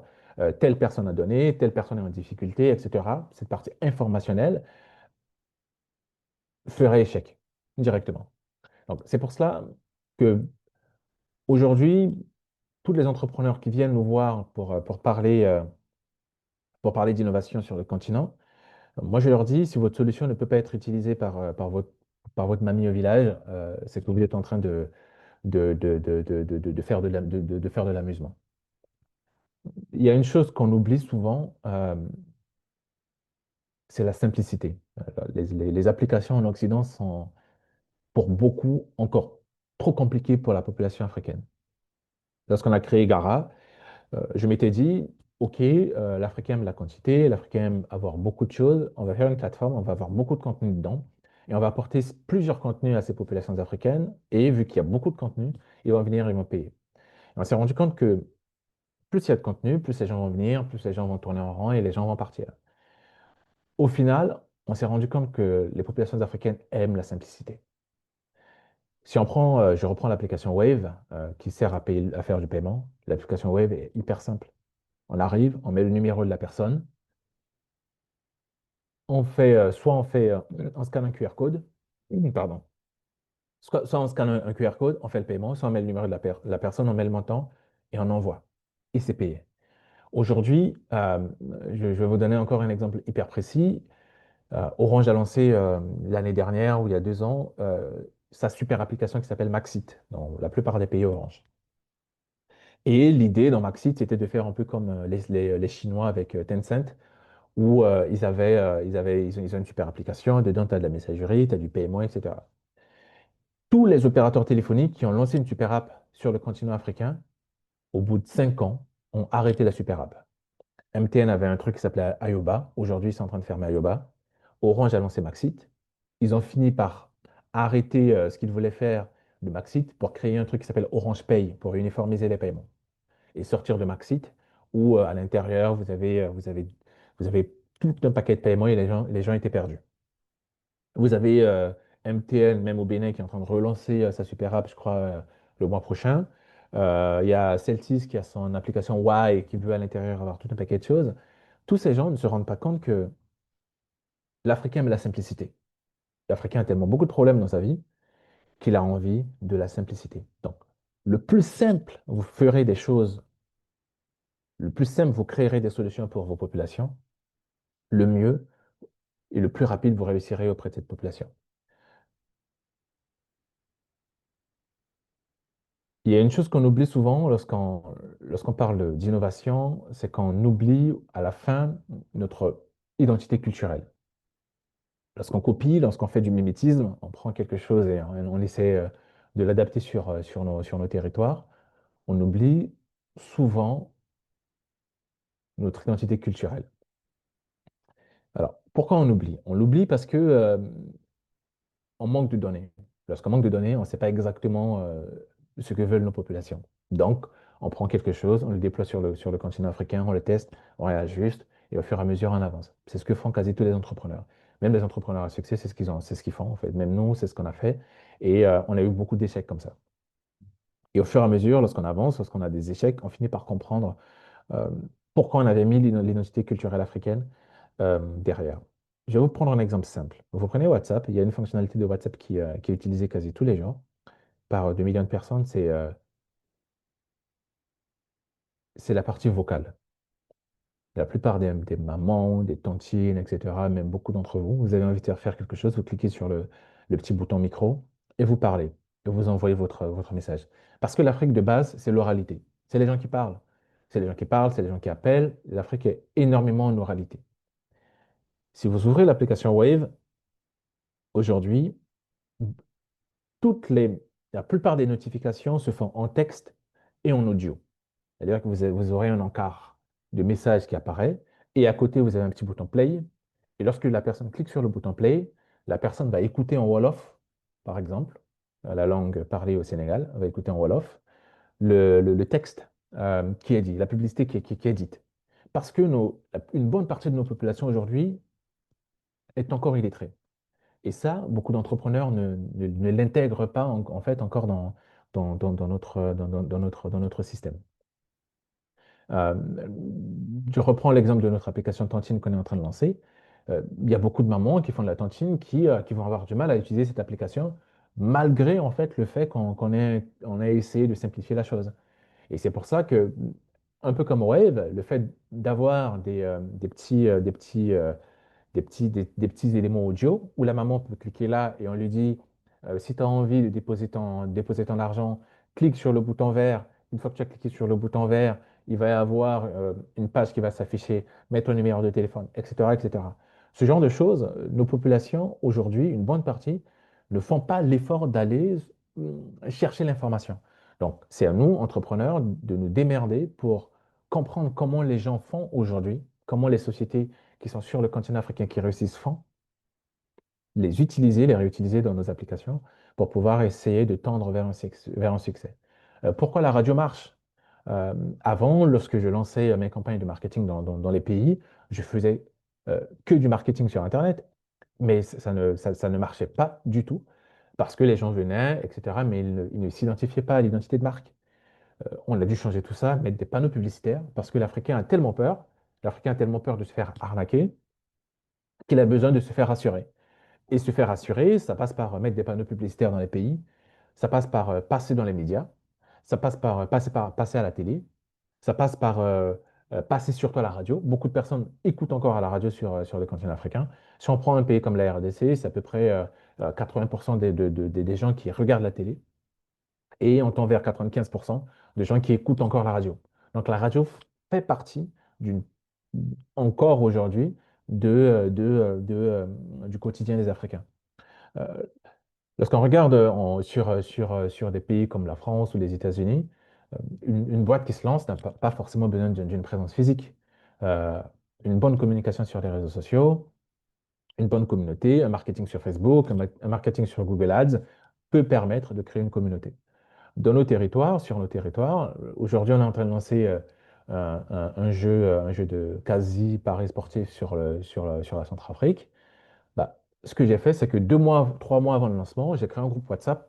telle personne a donné, telle personne est en difficulté, etc., cette partie informationnelle ferait échec directement. Donc, c'est pour cela que aujourd'hui, tous les entrepreneurs qui viennent nous voir pour parler d'innovation sur le continent, moi je leur dis, si votre solution ne peut pas être utilisée par votre mamie au village, c'est que vous êtes en train de faire de faire de l'amusement. Il y a une chose qu'on oublie souvent, c'est la simplicité. Les applications en Occident sont pour beaucoup encore trop compliquées pour la population africaine. Lorsqu'on a créé Gara, je m'étais dit, OK, l'Africain aime la quantité, l'Africain aime avoir beaucoup de choses, on va faire une plateforme, on va avoir beaucoup de contenu dedans, et on va apporter plusieurs contenus à ces populations africaines, et vu qu'il y a beaucoup de contenu, ils vont venir, ils vont payer. Et on s'est rendu compte que plus il y a de contenu, plus les gens vont venir, plus les gens vont tourner en rond et les gens vont partir. Au final, on s'est rendu compte que les populations africaines aiment la simplicité. Si on prend, je reprends l'application Wave, qui sert à faire du paiement, l'application Wave est hyper simple. On arrive, on met le numéro de la personne, on scanne un QR code, pardon, soit on scanne un QR code, on fait le paiement, soit on met le numéro de la personne, on met le montant et on envoie. Et c'est payé. Aujourd'hui, je vais vous donner encore un exemple hyper précis. Orange a lancé l'année dernière ou il y a 2 ans sa super application qui s'appelle Maxit dans la plupart des pays Orange. Et l'idée dans Maxit, c'était de faire un peu comme les Chinois avec Tencent, où ils ont une super application, dedans tu as de la messagerie, tu as du paiement, etc. Tous les opérateurs téléphoniques qui ont lancé une super app sur le continent africain, au bout de 5 ans, ont arrêté la super app. MTN avait un truc qui s'appelait Ayoba. Aujourd'hui, ils sont en train de fermer Ayoba. Orange a lancé Maxit. Ils ont fini par arrêter ce qu'ils voulaient faire de Maxit pour créer un truc qui s'appelle Orange Pay pour uniformiser les paiements et sortir de Maxit où à l'intérieur, vous avez tout un paquet de paiements et les gens étaient perdus. Vous avez MTN, même au Bénin, qui est en train de relancer sa super app, je crois, le mois prochain. Il y a Celtis qui a son application Y et qui veut à l'intérieur avoir tout un paquet de choses. Tous ces gens ne se rendent pas compte que l'Africain aime la simplicité. L'Africain a tellement beaucoup de problèmes dans sa vie qu'il a envie de la simplicité. Donc, le plus simple, vous ferez des choses, le plus simple, vous créerez des solutions pour vos populations, le mieux et le plus rapide, vous réussirez auprès de cette population. Il y a une chose qu'on oublie souvent lorsqu'on parle d'innovation, c'est qu'on oublie à la fin notre identité culturelle. Lorsqu'on copie, lorsqu'on fait du mimétisme, on prend quelque chose et on essaie de l'adapter sur nos territoires, on oublie souvent notre identité culturelle. Alors, pourquoi on oublie? On l'oublie parce que on manque de données. Lorsqu'on manque de données, on ne sait pas exactement ce que veulent nos populations. Donc, on prend quelque chose, on le déploie sur le continent africain, on le teste, on réajuste, et au fur et à mesure, on avance. C'est ce que font quasi tous les entrepreneurs. Même les entrepreneurs à succès, c'est ce qu'ils font, en fait. Même nous, c'est ce qu'on a fait. Et on a eu beaucoup d'échecs comme ça. Et au fur et à mesure, lorsqu'on avance, lorsqu'on a des échecs, on finit par comprendre euh, pourquoi on avait mis l'identité culturelle africaine derrière. Je vais vous prendre un exemple simple. Vous prenez WhatsApp, il y a une fonctionnalité de WhatsApp qui est utilisée quasi tous les jours par 2 millions de personnes, c'est la partie vocale. La plupart des mamans, des tantines, etc., même beaucoup d'entre vous, vous avez envie de faire quelque chose, vous cliquez sur le petit bouton micro et vous parlez, et vous envoyez votre message. Parce que l'Afrique de base, c'est l'oralité. C'est les gens qui parlent. C'est les gens qui parlent, c'est les gens qui appellent. L'Afrique est énormément en oralité. Si vous ouvrez l'application Wave, aujourd'hui, la plupart des notifications se font en texte et en audio. C'est-à-dire que vous aurez un encart de message qui apparaît et à côté, vous avez un petit bouton play. Et lorsque la personne clique sur le bouton play, la personne va écouter en Wolof, par exemple, la langue parlée au Sénégal, va écouter en Wolof, le texte qui est dit, la publicité qui est dite. Parce que une bonne partie de nos populations aujourd'hui est encore illettrée. Et ça, beaucoup d'entrepreneurs ne l'intègrent pas en fait encore dans notre système. Euh, je reprends l'exemple de notre application Tantine qu'on est en train de lancer. Il y a beaucoup de mamans qui font de la Tantine qui vont avoir du mal à utiliser cette application, malgré en fait le fait qu'on ait essayé de simplifier la chose. Et c'est pour ça que, un peu comme Wave, le fait d'avoir des petits éléments audio où la maman peut cliquer là et on lui dit, si tu as envie de déposer ton argent, clique sur le bouton vert. Une fois que tu as cliqué sur le bouton vert, il va y avoir une page qui va s'afficher, mets ton numéro de téléphone, etc., etc. Ce genre de choses, nos populations, aujourd'hui, une bonne partie, ne font pas l'effort d'aller chercher l'information. Donc, c'est à nous, entrepreneurs, de nous démerder pour comprendre comment les gens font aujourd'hui, comment les sociétés qui sont sur le continent africain qui réussissent font, les utiliser, les réutiliser dans nos applications pour pouvoir essayer de tendre vers un succès. Pourquoi la radio marche? Euh, Avant, lorsque je lançais mes campagnes de marketing dans les pays, je faisais que du marketing sur Internet, mais ça ne marchait pas du tout parce que les gens venaient, etc., mais ils ne s'identifiaient pas à l'identité de marque. On a dû changer tout ça, mettre des panneaux publicitaires parce que l'Africain a tellement peur de se faire arnaquer qu'il a besoin de se faire rassurer. Et se faire rassurer, ça passe par mettre des panneaux publicitaires dans les pays, ça passe par passer dans les médias, ça passe par passer à la télé, ça passe par passer surtout à la radio. Beaucoup de personnes écoutent encore à la radio sur le continent africain. Si on prend un pays comme la RDC, c'est à peu près 80% des gens qui regardent la télé et on tend vers 95% de gens qui écoutent encore la radio. Donc la radio fait partie d'une, encore aujourd'hui du quotidien des Africains. Euh, Lorsqu'on regarde sur des pays comme la France ou les États-Unis, une boîte qui se lance n'a pas forcément besoin d'une présence physique. Euh, une bonne communication sur les réseaux sociaux, une bonne communauté, un marketing sur Facebook, un marketing sur Google Ads peut permettre de créer une communauté. Dans nos territoires, sur nos territoires, aujourd'hui, on est en train de lancer un jeu de quasi-paris sportif sur la Centrafrique. Bah, ce que j'ai fait, c'est que 2 mois, 3 mois avant le lancement, j'ai créé un groupe WhatsApp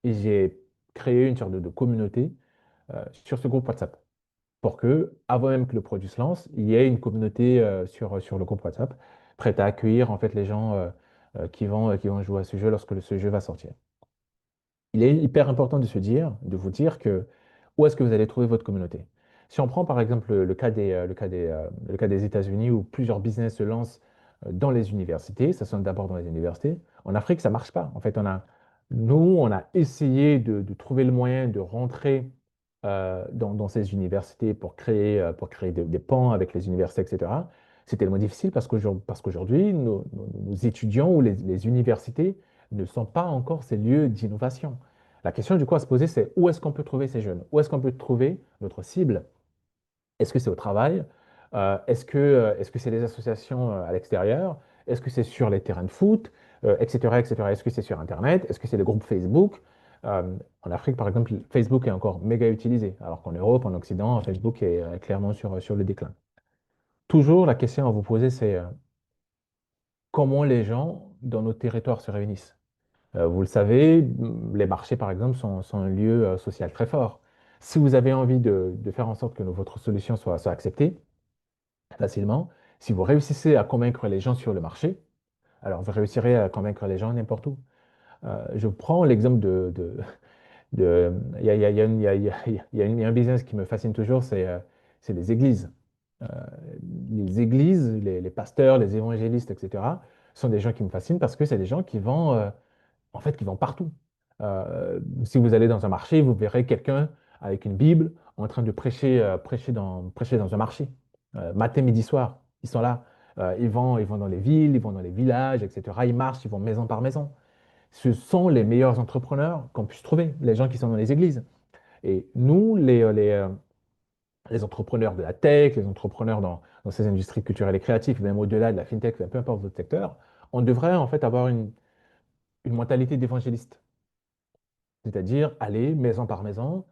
et j'ai créé une sorte de communauté sur ce groupe WhatsApp pour que, avant même que le produit se lance, il y ait une communauté sur le groupe WhatsApp prête à accueillir en fait les gens qui vont jouer à ce jeu lorsque ce jeu va sortir. Il est hyper important de vous dire que où est-ce que vous allez trouver votre communauté. Si on prend par exemple le cas des États-Unis où plusieurs business se lancent dans les universités, ça sonne d'abord dans les universités. En Afrique, ça ne marche pas. En fait, on a essayé de trouver le moyen de rentrer dans ces universités pour créer des ponts avec les universités, etc. C'est tellement difficile parce qu'aujourd'hui, nos étudiants ou les universités ne sont pas encore ces lieux d'innovation. La question du coup à se poser, c'est où est-ce qu'on peut trouver ces jeunes? Où est-ce qu'on peut trouver notre cible? Est-ce que c'est au travail? Est-ce que c'est des associations à l'extérieur? Est-ce que c'est sur les terrains de foot? Etc., etc. Est-ce que c'est sur Internet? Est-ce que c'est les groupes Facebook? En Afrique, par exemple, Facebook est encore méga utilisé, alors qu'en Europe, en Occident, Facebook est clairement sur le déclin. Toujours, la question à vous poser, c'est comment les gens dans nos territoires se réunissent? Vous le savez, les marchés, par exemple, sont un lieu social très fort. Si vous avez envie de faire en sorte que votre solution soit acceptée facilement, si vous réussissez à convaincre les gens sur le marché, alors vous réussirez à convaincre les gens n'importe où. Je prends l'exemple il y a, il y a- il y a une- il y a- il y a- il y a un business qui me fascine toujours, c'est les églises. Euh, les églises, les pasteurs, les évangélistes, etc., sont des gens qui me fascinent parce que c'est des gens qui vont en fait, qui vont partout. Si vous allez dans un marché, vous verrez quelqu'un avec une Bible en train de prêcher dans un marché. Matin, midi, soir, ils sont là. Ils vont dans les villes, ils vont dans les villages, etc. Ils marchent, ils vont maison par maison. Ce sont les meilleurs entrepreneurs qu'on puisse trouver, les gens qui sont dans les églises. Et nous, les entrepreneurs de la tech, les entrepreneurs dans ces industries culturelles et créatives, même au-delà de la fintech, peu importe votre secteur, on devrait en fait avoir une mentalité d'évangéliste. C'est-à-dire aller maison par maison,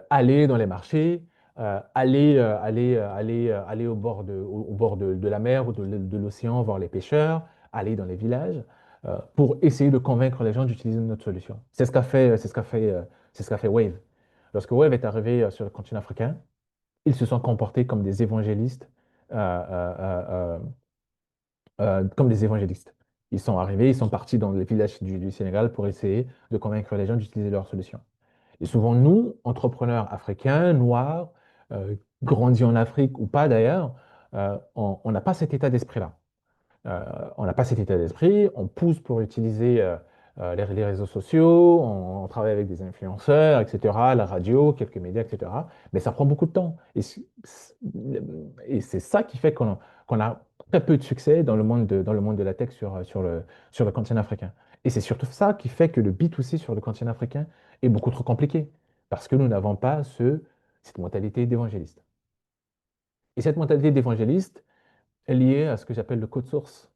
aller dans les marchés, aller au bord de la mer ou de l'océan voir les pêcheurs, aller dans les villages, pour essayer de convaincre les gens d'utiliser notre solution. C'est ce qu'a fait Wave. Lorsque Wave est arrivé sur le continent africain, ils se sont comportés comme des évangélistes. Ils sont arrivés, ils sont partis dans les villages du Sénégal pour essayer de convaincre les gens d'utiliser leur solution. Et souvent, nous, entrepreneurs africains, noirs, euh, grandis en Afrique ou pas d'ailleurs, on n'a pas cet état d'esprit-là. Euh, on n'a pas cet état d'esprit, on pousse pour utiliser les réseaux sociaux, on travaille avec des influenceurs, etc., la radio, quelques médias, etc. Mais ça prend beaucoup de temps. Et c'est ça qui fait qu'on a très peu de succès dans le monde de la tech sur le continent africain. Et c'est surtout ça qui fait que le B2C sur le continent africain est beaucoup trop compliqué, parce que nous n'avons pas cette mentalité d'évangéliste. Et cette mentalité d'évangéliste est liée à ce que j'appelle le code source.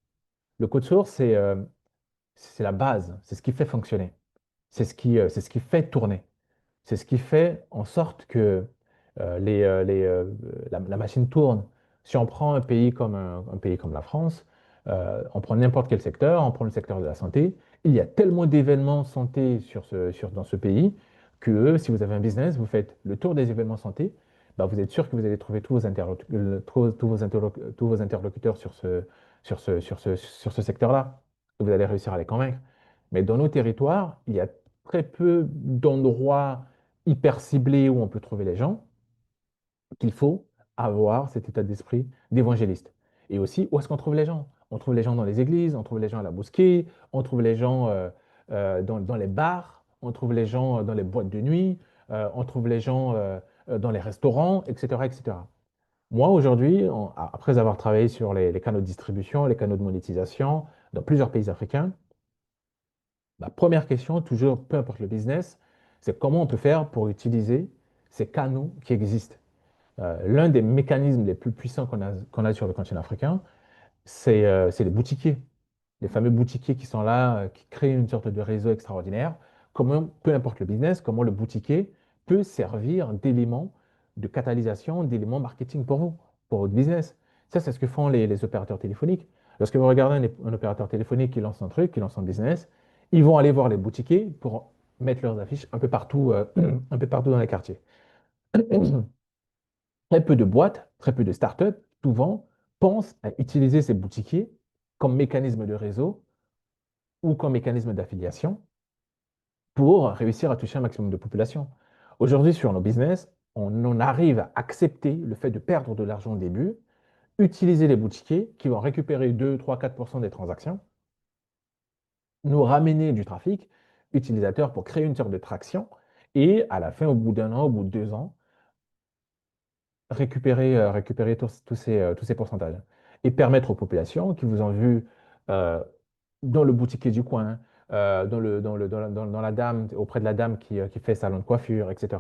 Le code source, c'est la base, c'est ce qui fait fonctionner, c'est ce qui fait tourner, c'est ce qui fait en sorte que la machine tourne. Si on prend un pays comme la France, on prend n'importe quel secteur, on prend le secteur de la santé, il y a tellement d'événements santé dans ce pays que si vous avez un business, vous faites le tour des événements santé, bah, vous êtes sûr que vous allez trouver tous vos interlocuteurs sur ce secteur-là. Vous allez réussir à les convaincre. Mais dans nos territoires, il y a très peu d'endroits hyper ciblés où on peut trouver les gens, qu'il faut avoir cet état d'esprit d'évangéliste. Et aussi, où est-ce qu'on trouve les gens? On trouve les gens dans les églises, on trouve les gens à la mosquée, on trouve les gens dans les bars, on trouve les gens dans les boîtes de nuit, on trouve les gens dans les restaurants, etc., etc. Moi, aujourd'hui, après avoir travaillé sur les canaux de distribution, les canaux de monétisation dans plusieurs pays africains, ma première question, toujours, peu importe le business, c'est comment on peut faire pour utiliser ces canaux qui existent. L'un des mécanismes les plus puissants qu'on a sur le continent africain, c'est les boutiquiers, les fameux boutiquiers qui sont là, qui créent une sorte de réseau extraordinaire. Comment, peu importe le business, comment le boutiquier peut servir d'élément de catalysation, d'élément marketing pour vous, pour votre business. Ça, c'est ce que font les opérateurs téléphoniques. Lorsque vous regardez un opérateur téléphonique qui lance un truc, qui lance un business, ils vont aller voir les boutiquiers pour mettre leurs affiches un peu partout, un peu partout dans les quartiers. Très peu de boîtes, très peu de startups, souvent, pensent à utiliser ces boutiquiers comme mécanisme de réseau ou comme mécanisme d'affiliation pour réussir à toucher un maximum de population. Aujourd'hui, sur nos business, on en arrive à accepter le fait de perdre de l'argent au début, utiliser les boutiquiers qui vont récupérer 2, 3, 4% des transactions, nous ramener du trafic utilisateur pour créer une sorte de traction et à la fin, au bout d'un an, au bout de 2 ans, récupérer tous ces pourcentages et permettre aux populations qui vous ont vu euh, dans le boutiquier du coin, dans la dame, auprès de la dame qui fait salon de coiffure, etc.,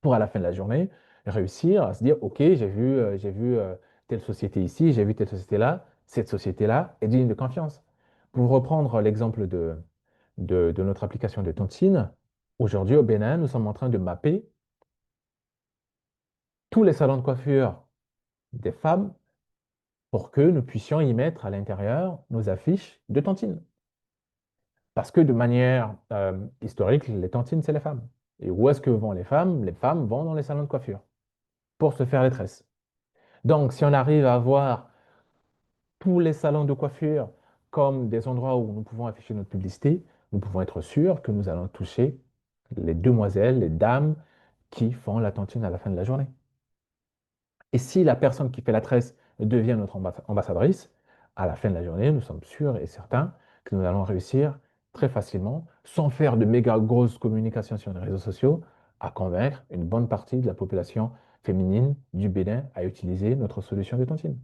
pour à la fin de la journée réussir à se dire, OK, j'ai vu telle société ici, j'ai vu telle société là, cette société-là est digne de confiance. Pour reprendre l'exemple de notre application de tontine, aujourd'hui au Bénin, nous sommes en train de mapper tous les salons de coiffure des femmes pour que nous puissions y mettre à l'intérieur nos affiches de tantines. Parce que de manière historique, les tantines, c'est les femmes. Et où est-ce que vont les femmes? Les femmes vont dans les salons de coiffure pour se faire les tresses. Donc, si on arrive à avoir tous les salons de coiffure comme des endroits où nous pouvons afficher notre publicité, nous pouvons être sûrs que nous allons toucher les demoiselles, les dames qui font la tantine à la fin de la journée. Et si la personne qui fait la tresse devient notre ambassadrice, à la fin de la journée, nous sommes sûrs et certains que nous allons réussir très facilement, sans faire de méga grosses communications sur les réseaux sociaux, à convaincre une bonne partie de la population féminine du Bénin à utiliser notre solution de tontine.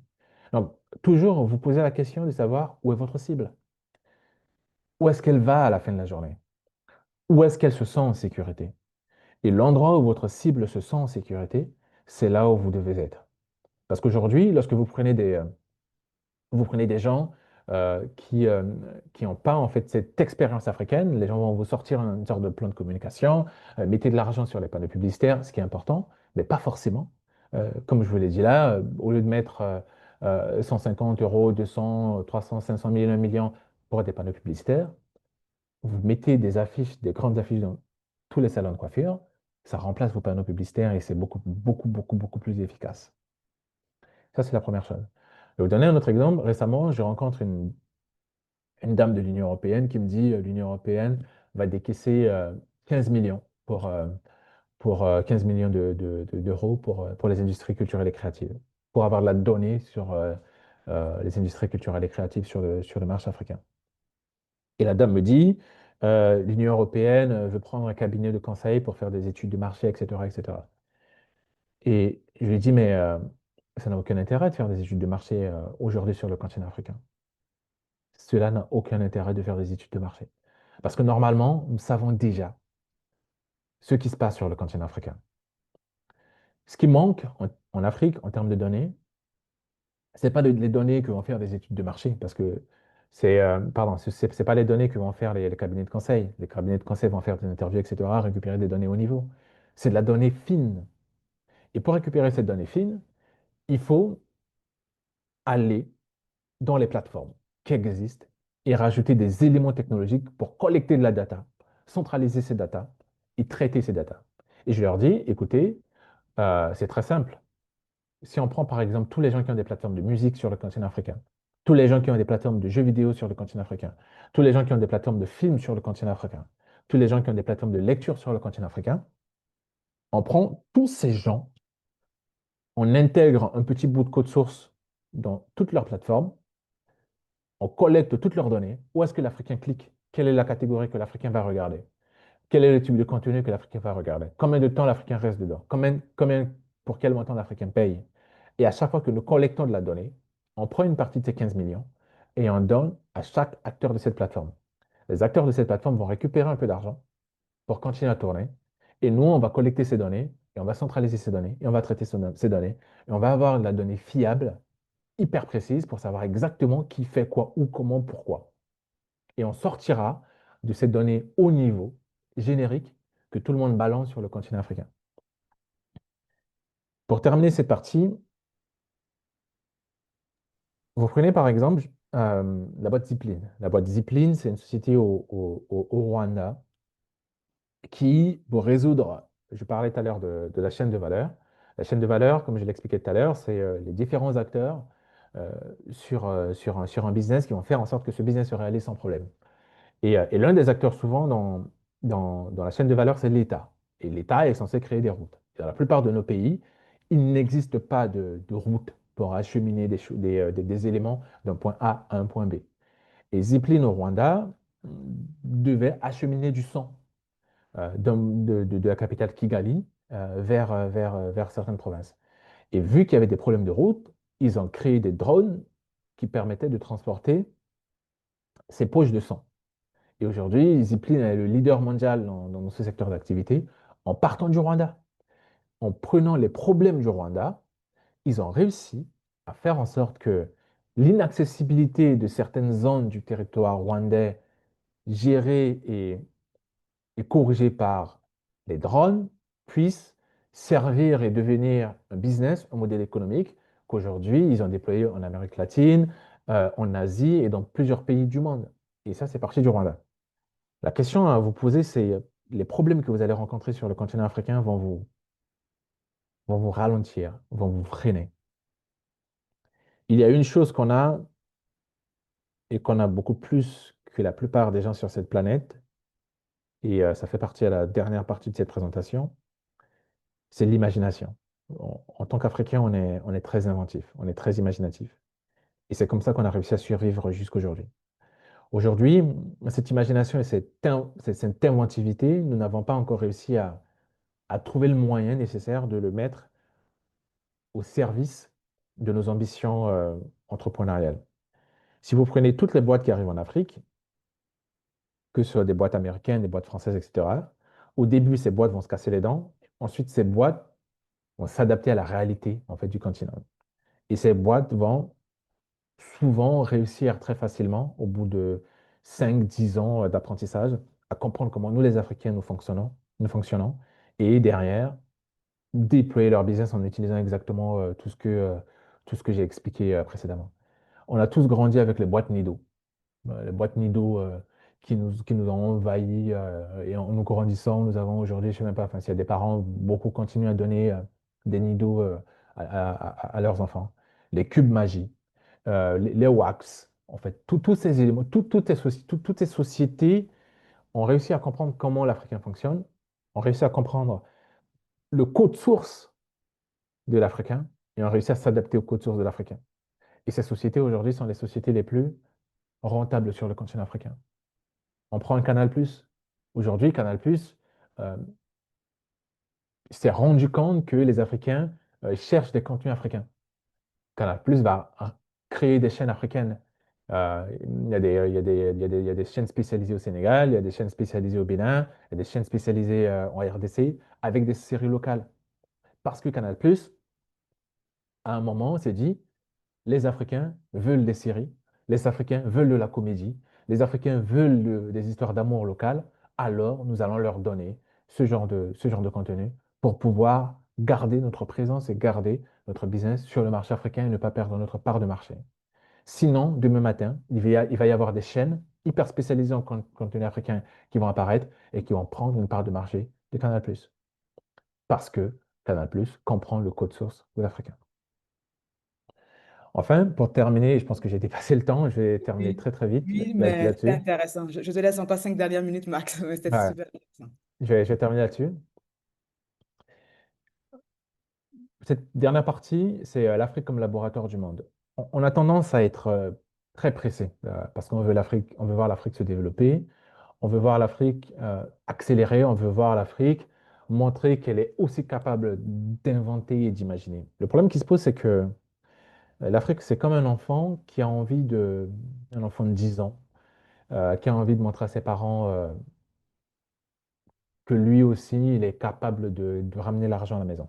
Donc, toujours vous posez la question de savoir où est votre cible. Où est-ce qu'elle va à la fin de la journée? Où est-ce qu'elle se sent en sécurité? Et l'endroit où votre cible se sent en sécurité, c'est là où vous devez être. Parce qu'aujourd'hui, lorsque vous prenez des gens qui n'ont pas en fait cette expérience africaine, les gens vont vous sortir une sorte de plan de communication, mettez de l'argent sur les panneaux publicitaires, ce qui est important, mais pas forcément. Comme je vous l'ai dit là, au lieu de mettre 150 euros, 200, 300, 500 000, 1 million pour des panneaux publicitaires, vous mettez des affiches, des grandes affiches dans tous les salons de coiffure, ça remplace vos panneaux publicitaires et c'est beaucoup, beaucoup, beaucoup, beaucoup plus efficace. Ça, c'est la première chose. Je vais vous donner un autre exemple. Récemment, je rencontre une dame de l'Union européenne qui me dit l'Union européenne va décaisser 15 millions pour 15 millions d'euros pour les industries culturelles et créatives, pour avoir de la donnée sur les industries culturelles et créatives sur le marché africain. Et la dame me dit, l'Union européenne veut prendre un cabinet de conseil pour faire des études de marché, etc., etc. Et je lui ai dit, mais ça n'a aucun intérêt de faire des études de marché aujourd'hui sur le continent africain. Cela n'a aucun intérêt de faire des études de marché. Parce que normalement, nous savons déjà ce qui se passe sur le continent africain. Ce qui manque en Afrique en termes de données, ce n'est pas les données que vont faire des études de marché, parce que pardon, c'est pas les données que vont faire les cabinets de conseil. Les cabinets de conseil vont faire des interviews, etc., récupérer des données haut niveau. C'est de la donnée fine. Et pour récupérer cette donnée fine, il faut aller dans les plateformes qui existent et rajouter des éléments technologiques pour collecter de la data, centraliser ces data et traiter ces data. Et je leur dis, écoutez, c'est très simple. Si on prend par exemple tous les gens qui ont des plateformes de musique sur le continent africain, tous les gens qui ont des plateformes de jeux vidéo sur le continent africain, tous les gens qui ont des plateformes de films sur le continent africain, tous les gens qui ont des plateformes de lecture sur le continent africain, on prend tous ces gens, on intègre un petit bout de code source dans toutes leurs plateformes, on collecte toutes leurs données. Où est-ce que l'Africain clique? Quelle est la catégorie que l'Africain va regarder? Quel est le type de contenu que l'Africain va regarder? Combien de temps l'Africain reste dedans? Pour quel montant l'Africain paye? Et à chaque fois que nous collectons de la donnée, on prend une partie de ces 15 millions et on donne à chaque acteur de cette plateforme. Les acteurs de cette plateforme vont récupérer un peu d'argent pour continuer à tourner. Et nous, on va collecter ces données et on va centraliser ces données et on va traiter ces données et on va avoir de la donnée fiable, hyper précise pour savoir exactement qui fait quoi, où, comment, pourquoi. Et on sortira de ces données haut niveau, génériques, que tout le monde balance sur le continent africain. Pour terminer cette partie, vous prenez par exemple la boîte Zipline. La boîte Zipline, c'est une société au Rwanda qui, pour résoudre, je parlais tout à l'heure de la chaîne de valeur. La chaîne de valeur, comme je l'expliquais tout à l'heure, c'est les différents acteurs euh, sur un business qui vont faire en sorte que ce business se réalise sans problème. Et l'un des acteurs souvent dans la chaîne de valeur, c'est l'État. Et l'État est censé créer des routes. Dans la plupart de nos pays, il n'existe pas de route pour acheminer des éléments d'un point A à un point B. Et Zipline au Rwanda devait acheminer du sang de la capitale Kigali vers certaines provinces. Et vu qu'il y avait des problèmes de route, ils ont créé des drones qui permettaient de transporter ces poches de sang. Et aujourd'hui, Zipline est le leader mondial dans ce secteur d'activité en partant du Rwanda. En prenant les problèmes du Rwanda, ils ont réussi à faire en sorte que l'inaccessibilité de certaines zones du territoire rwandais gérées et corrigées par les drones puisse servir et devenir un business, un modèle économique qu'aujourd'hui, ils ont déployé en Amérique latine, en Asie et dans plusieurs pays du monde. Et ça, c'est parti du Rwanda. La question à vous poser, c'est les problèmes que vous allez rencontrer sur le continent africain vont vous ralentir, vont vous freiner. Il y a une chose qu'on a et qu'on a beaucoup plus que la plupart des gens sur cette planète, et ça fait partie à la dernière partie de cette présentation, c'est l'imagination. En tant qu'Africain, on est très inventif, on est très imaginatif. Et c'est comme ça qu'on a réussi à survivre jusqu'aujourd'hui. Aujourd'hui, cette imagination et cette inventivité, nous n'avons pas encore réussi à trouver le moyen nécessaire de le mettre au service de nos ambitions entrepreneuriales. Si vous prenez toutes les boîtes qui arrivent en Afrique, que ce soit des boîtes américaines, des boîtes françaises, etc., au début, ces boîtes vont se casser les dents. Ensuite, ces boîtes vont s'adapter à la réalité en fait, du continent. Et ces boîtes vont souvent réussir très facilement, au bout de 5, 10 ans d'apprentissage, à comprendre comment nous, les Africains, nous fonctionnons, et derrière, déployer leur business en utilisant exactement tout ce que j'ai expliqué précédemment. On a tous grandi avec les boîtes Nido. Les boîtes Nido qui nous ont envahis et en nous grandissant, nous avons aujourd'hui, je ne sais même pas, enfin, s'il y a des parents, beaucoup continuent à donner des Nido à leurs enfants. Les cubes magie, les wax, en fait, tous ces éléments, toutes ces sociétés on réussit à comprendre comment l'Africain fonctionne, on réussit à comprendre le code source de l'Africain et on réussit à s'adapter au code source de l'Africain. Et ces sociétés aujourd'hui sont les sociétés les plus rentables sur le continent africain. On prend un Canal+. Aujourd'hui, Canal+, euh, s'est rendu compte que les Africains cherchent des contenus africains. Canal+ va créer des chaînes africaines. Il y a des, il y a des, il y a des, il y a des chaînes spécialisées au Sénégal, il y a des chaînes spécialisées au Bénin, il y a des chaînes spécialisées en RDC avec des séries locales. Parce que Canal+, à un moment, s'est dit, les Africains veulent des séries, les Africains veulent de la comédie, les Africains veulent des histoires d'amour locales, alors nous allons leur donner ce genre de contenu pour pouvoir garder notre présence et garder notre business sur le marché africain et ne pas perdre notre part de marché. Sinon, demain matin, il va y avoir des chaînes hyper spécialisées en contenu africain qui vont apparaître et qui vont prendre une part de marché de Canal+. Parce que Canal+ comprend le code source de l'Africain. Enfin, pour terminer, je pense que j'ai dépassé le temps, je vais terminer Oui, très très vite oui, mais c'est là-dessus. intéressant. Je te laisse encore 5 dernières minutes max, mais c'était Ouais, super intéressant. je vais terminer là-dessus. Cette dernière partie, c'est l'Afrique comme laboratoire du monde. On a tendance à être très pressé parce qu'on veut l'Afrique, on veut voir l'Afrique se développer, on veut voir l'Afrique accélérer, on veut voir l'Afrique montrer qu'elle est aussi capable d'inventer et d'imaginer. Le problème qui se pose, c'est que l'Afrique, c'est comme un enfant qui a envie un enfant de 10 ans, qui a envie de montrer à ses parents que lui aussi, il est capable de ramener l'argent à la maison,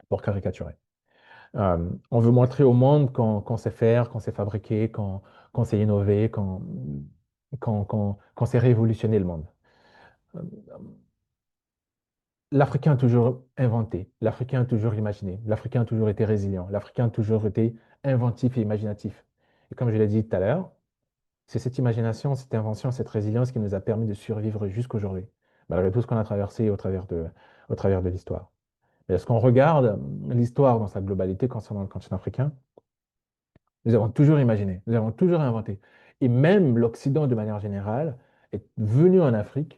pour caricaturer. On veut montrer au monde qu'on sait faire, qu'on sait fabriquer, qu'on sait innover, qu'on sait révolutionner le monde. Euh, L'Africain a toujours inventé, l'Africain a toujours imaginé, l'Africain a toujours été résilient, l'Africain a toujours été inventif et imaginatif. Et comme je l'ai dit tout à l'heure, c'est cette imagination, cette invention, cette résilience qui nous a permis de survivre jusqu'aujourd'hui, malgré tout ce qu'on a traversé au travers de l'histoire. Et lorsqu'on regarde l'histoire dans sa globalité concernant le continent africain, nous avons toujours imaginé, nous avons toujours inventé. Et même l'Occident, de manière générale, est venu en Afrique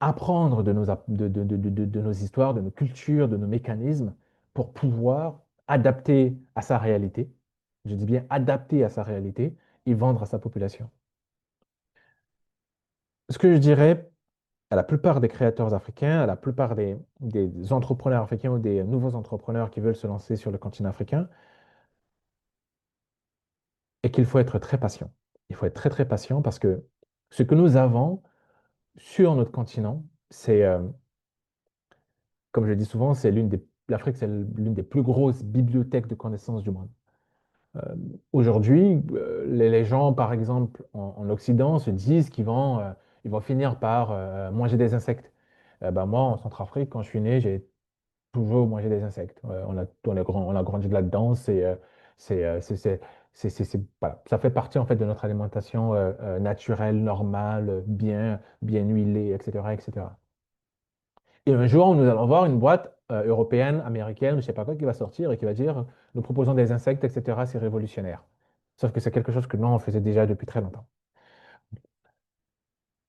apprendre de nos histoires, de nos cultures, de nos mécanismes pour pouvoir adapter à sa réalité. Je dis bien adapter à sa réalité et vendre à sa population. Ce que je dirais à la plupart des créateurs africains, à la plupart des entrepreneurs africains ou des nouveaux entrepreneurs qui veulent se lancer sur le continent africain, est qu'il faut être très patient. Il faut être très très patient parce que ce que nous avons sur notre continent, c'est, comme je le dis souvent, l'Afrique, c'est l'une des plus grosses bibliothèques de connaissances du monde. Euh, Aujourd'hui, les gens, par exemple, en Occident, se disent ils vont finir par manger des insectes. Ben moi, en Centrafrique, quand je suis né, j'ai toujours mangé des insectes. On a grandi là-dedans. Voilà. Ça fait partie en fait de notre alimentation naturelle, normale, bien huilée, etc., etc. Et un jour, nous allons voir une boîte européenne, américaine, je ne sais pas quoi, qui va sortir et qui va dire, nous proposons des insectes, etc., c'est révolutionnaire. Sauf que c'est quelque chose que nous, on faisait déjà depuis très longtemps.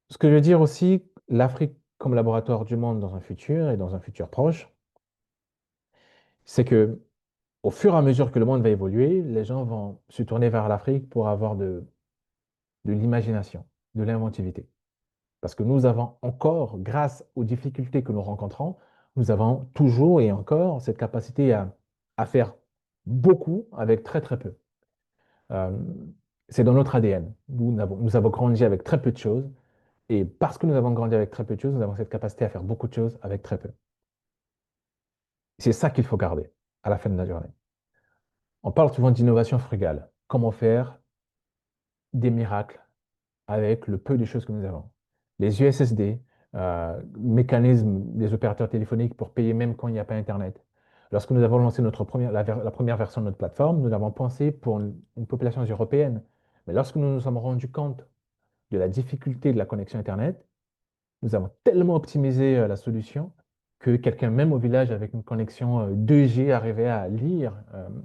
Ce que je veux dire aussi, l'Afrique comme laboratoire du monde dans un futur et dans un futur proche, c'est que au fur et à mesure que le monde va évoluer, les gens vont se tourner vers l'Afrique pour avoir de l'imagination, de l'inventivité. Parce que nous avons encore, grâce aux difficultés que nous rencontrons, nous avons toujours et encore cette capacité à faire beaucoup avec très très peu. Euh, c'est dans notre ADN. Nous avons grandi avec très peu de choses. Et parce que nous avons grandi avec très peu de choses, nous avons cette capacité à faire beaucoup de choses avec très peu. C'est ça qu'il faut garder à la fin de la journée. On parle souvent d'innovation frugale. Comment faire des miracles avec le peu de choses que nous avons. Les USSD, mécanismes des opérateurs téléphoniques pour payer même quand il n'y a pas Internet. Lorsque nous avons lancé la première version de notre plateforme, nous l'avons pensé pour une population européenne. Mais lorsque nous nous sommes rendus compte de la difficulté de la connexion Internet, nous avons tellement optimisé la solution que quelqu'un, même au village avec une connexion 2G, arrivait à lire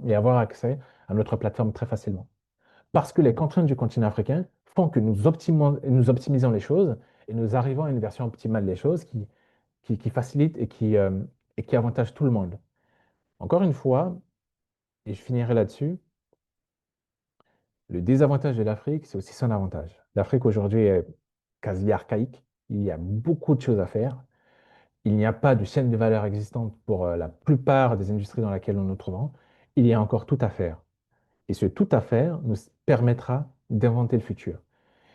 et avoir accès à notre plateforme très facilement. Parce que les contraintes du continent africain font que nous optimisons les choses et nous arrivons à une version optimale des choses qui facilite et qui avantage tout le monde. Encore une fois, et je finirai là-dessus, le désavantage de l'Afrique, c'est aussi son avantage. L'Afrique aujourd'hui est quasi archaïque. Il y a beaucoup de choses à faire. Il n'y a pas de chaîne de valeur existante pour la plupart des industries dans lesquelles nous nous trouvons. Il y a encore tout à faire. Et ce tout à faire nous permettra d'inventer le futur.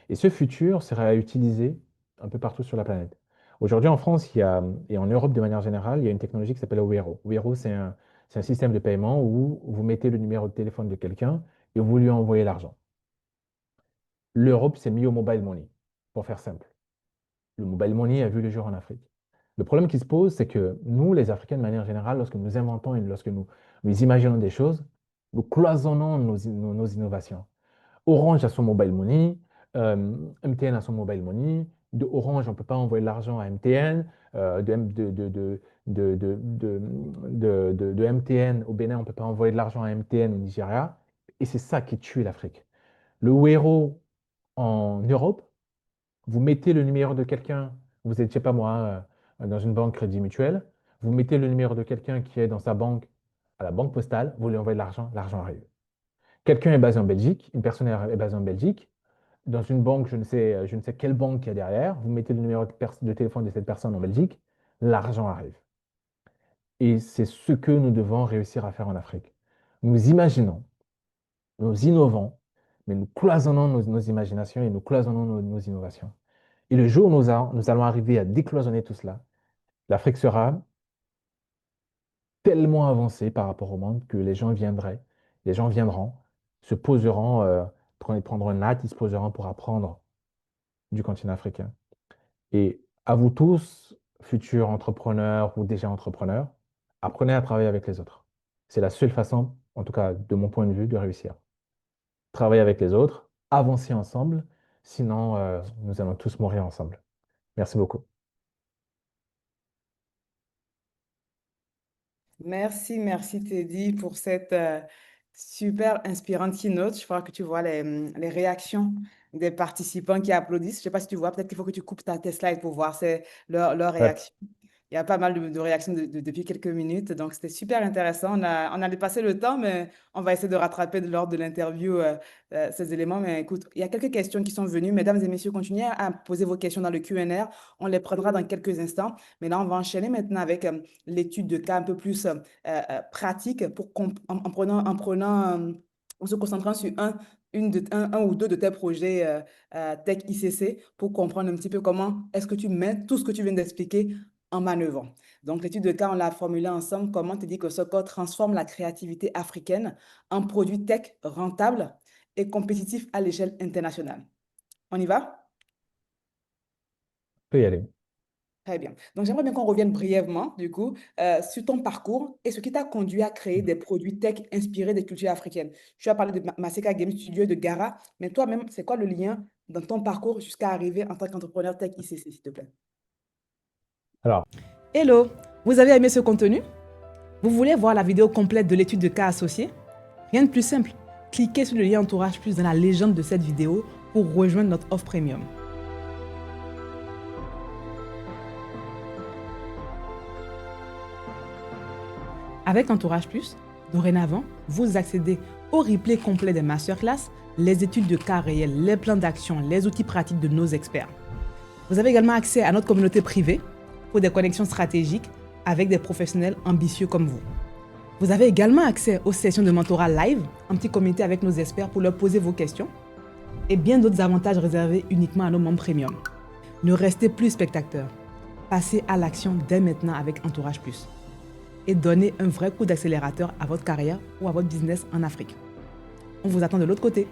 Et ce futur sera à utiliser un peu partout sur la planète. Aujourd'hui, en France, et en Europe de manière générale, il y a une technologie qui s'appelle Wero. Wero, c'est un système de paiement où vous mettez le numéro de téléphone de quelqu'un et vous lui envoyez l'argent. L'Europe s'est mis au mobile money, pour faire simple. Le mobile money a vu le jour en Afrique. Le problème qui se pose, c'est que nous, les Africains, de manière générale, lorsque nous inventons et lorsque nous imaginons des choses, nous cloisonnons nos innovations. Orange a son mobile money, MTN a son mobile money. De Orange, on ne peut pas envoyer l'argent à MTN. De MTN au Bénin, on ne peut pas envoyer de l'argent à MTN au Nigeria. Et c'est ça qui tue l'Afrique. Le Wero en Europe, vous mettez le numéro de quelqu'un, vous êtes, je sais pas moi, dans une banque Crédit Mutuel, vous mettez le numéro de quelqu'un qui est dans sa banque à la banque postale, vous lui envoyez de l'argent, l'argent arrive. Quelqu'un est basé en Belgique, une personne est basée en Belgique, dans une banque, je ne sais quelle banque qu'il y a derrière, vous mettez le numéro de téléphone de cette personne en Belgique, l'argent arrive. Et c'est ce que nous devons réussir à faire en Afrique. Nous imaginons, nous innovons, mais nous cloisonnons nos imaginations et nous cloisonnons nos innovations. Et le jour où nous allons arriver à décloisonner tout cela, l'Afrique sera tellement avancée par rapport au monde que les gens viendront, se poseront, prendront un hâte, ils se poseront pour apprendre du continent africain. Et à vous tous, futurs entrepreneurs ou déjà entrepreneurs, apprenez à travailler avec les autres. C'est la seule façon, en tout cas de mon point de vue, de réussir. Travailler avec les autres, avancer ensemble, sinon nous allons tous mourir ensemble. Merci beaucoup. Merci Teddy pour cette super inspirante keynote. Je crois que tu vois les réactions des participants qui applaudissent. Je ne sais pas si tu vois, peut-être qu'il faut que tu coupes tes slides pour voir leur Ouais. réaction. Il y a pas mal de réactions depuis quelques minutes, donc c'était super intéressant. On a dépassé le temps, mais on va essayer de rattraper lors de l'interview ces éléments. Mais écoute, il y a quelques questions qui sont venues. Mesdames et messieurs, continuez à poser vos questions dans le Q&A. On les prendra dans quelques instants. Mais là, on va enchaîner maintenant avec l'étude de cas un peu plus pratique en se concentrant sur un ou deux de tes projets Tech ICC pour comprendre un petit peu comment est-ce que tu mets tout ce que tu viens d'expliquer en manœuvrant. Donc, l'étude de cas, on l'a formulée ensemble. Comment te dit que ce code transforme la créativité africaine en produit tech rentable et compétitif à l'échelle internationale? On y va? Peut y aller. Très bien. Donc, j'aimerais bien qu'on revienne brièvement, du coup, sur ton parcours et ce qui t'a conduit à créer des produits tech inspirés des cultures africaines. Tu as parlé de Maseka Game Studio et de Gara, mais toi-même, c'est quoi le lien dans ton parcours jusqu'à arriver en tant qu'entrepreneur tech ICC, s'il te plaît? Alors, Hello, vous avez aimé ce contenu? Vous voulez voir la vidéo complète de l'étude de cas associée? Rien de plus simple. Cliquez sur le lien Entourage Plus dans la légende de cette vidéo pour rejoindre notre offre premium. Avec Entourage Plus, dorénavant, vous accédez au replay complet des masterclass, les études de cas réels, les plans d'action, les outils pratiques de nos experts. Vous avez également accès à notre communauté privée pour des connexions stratégiques avec des professionnels ambitieux comme vous. Vous avez également accès aux sessions de mentorat live, un petit comité avec nos experts pour leur poser vos questions et bien d'autres avantages réservés uniquement à nos membres premium. Ne restez plus spectateurs. Passez à l'action dès maintenant avec Entourage Plus et donnez un vrai coup d'accélérateur à votre carrière ou à votre business en Afrique. On vous attend de l'autre côté.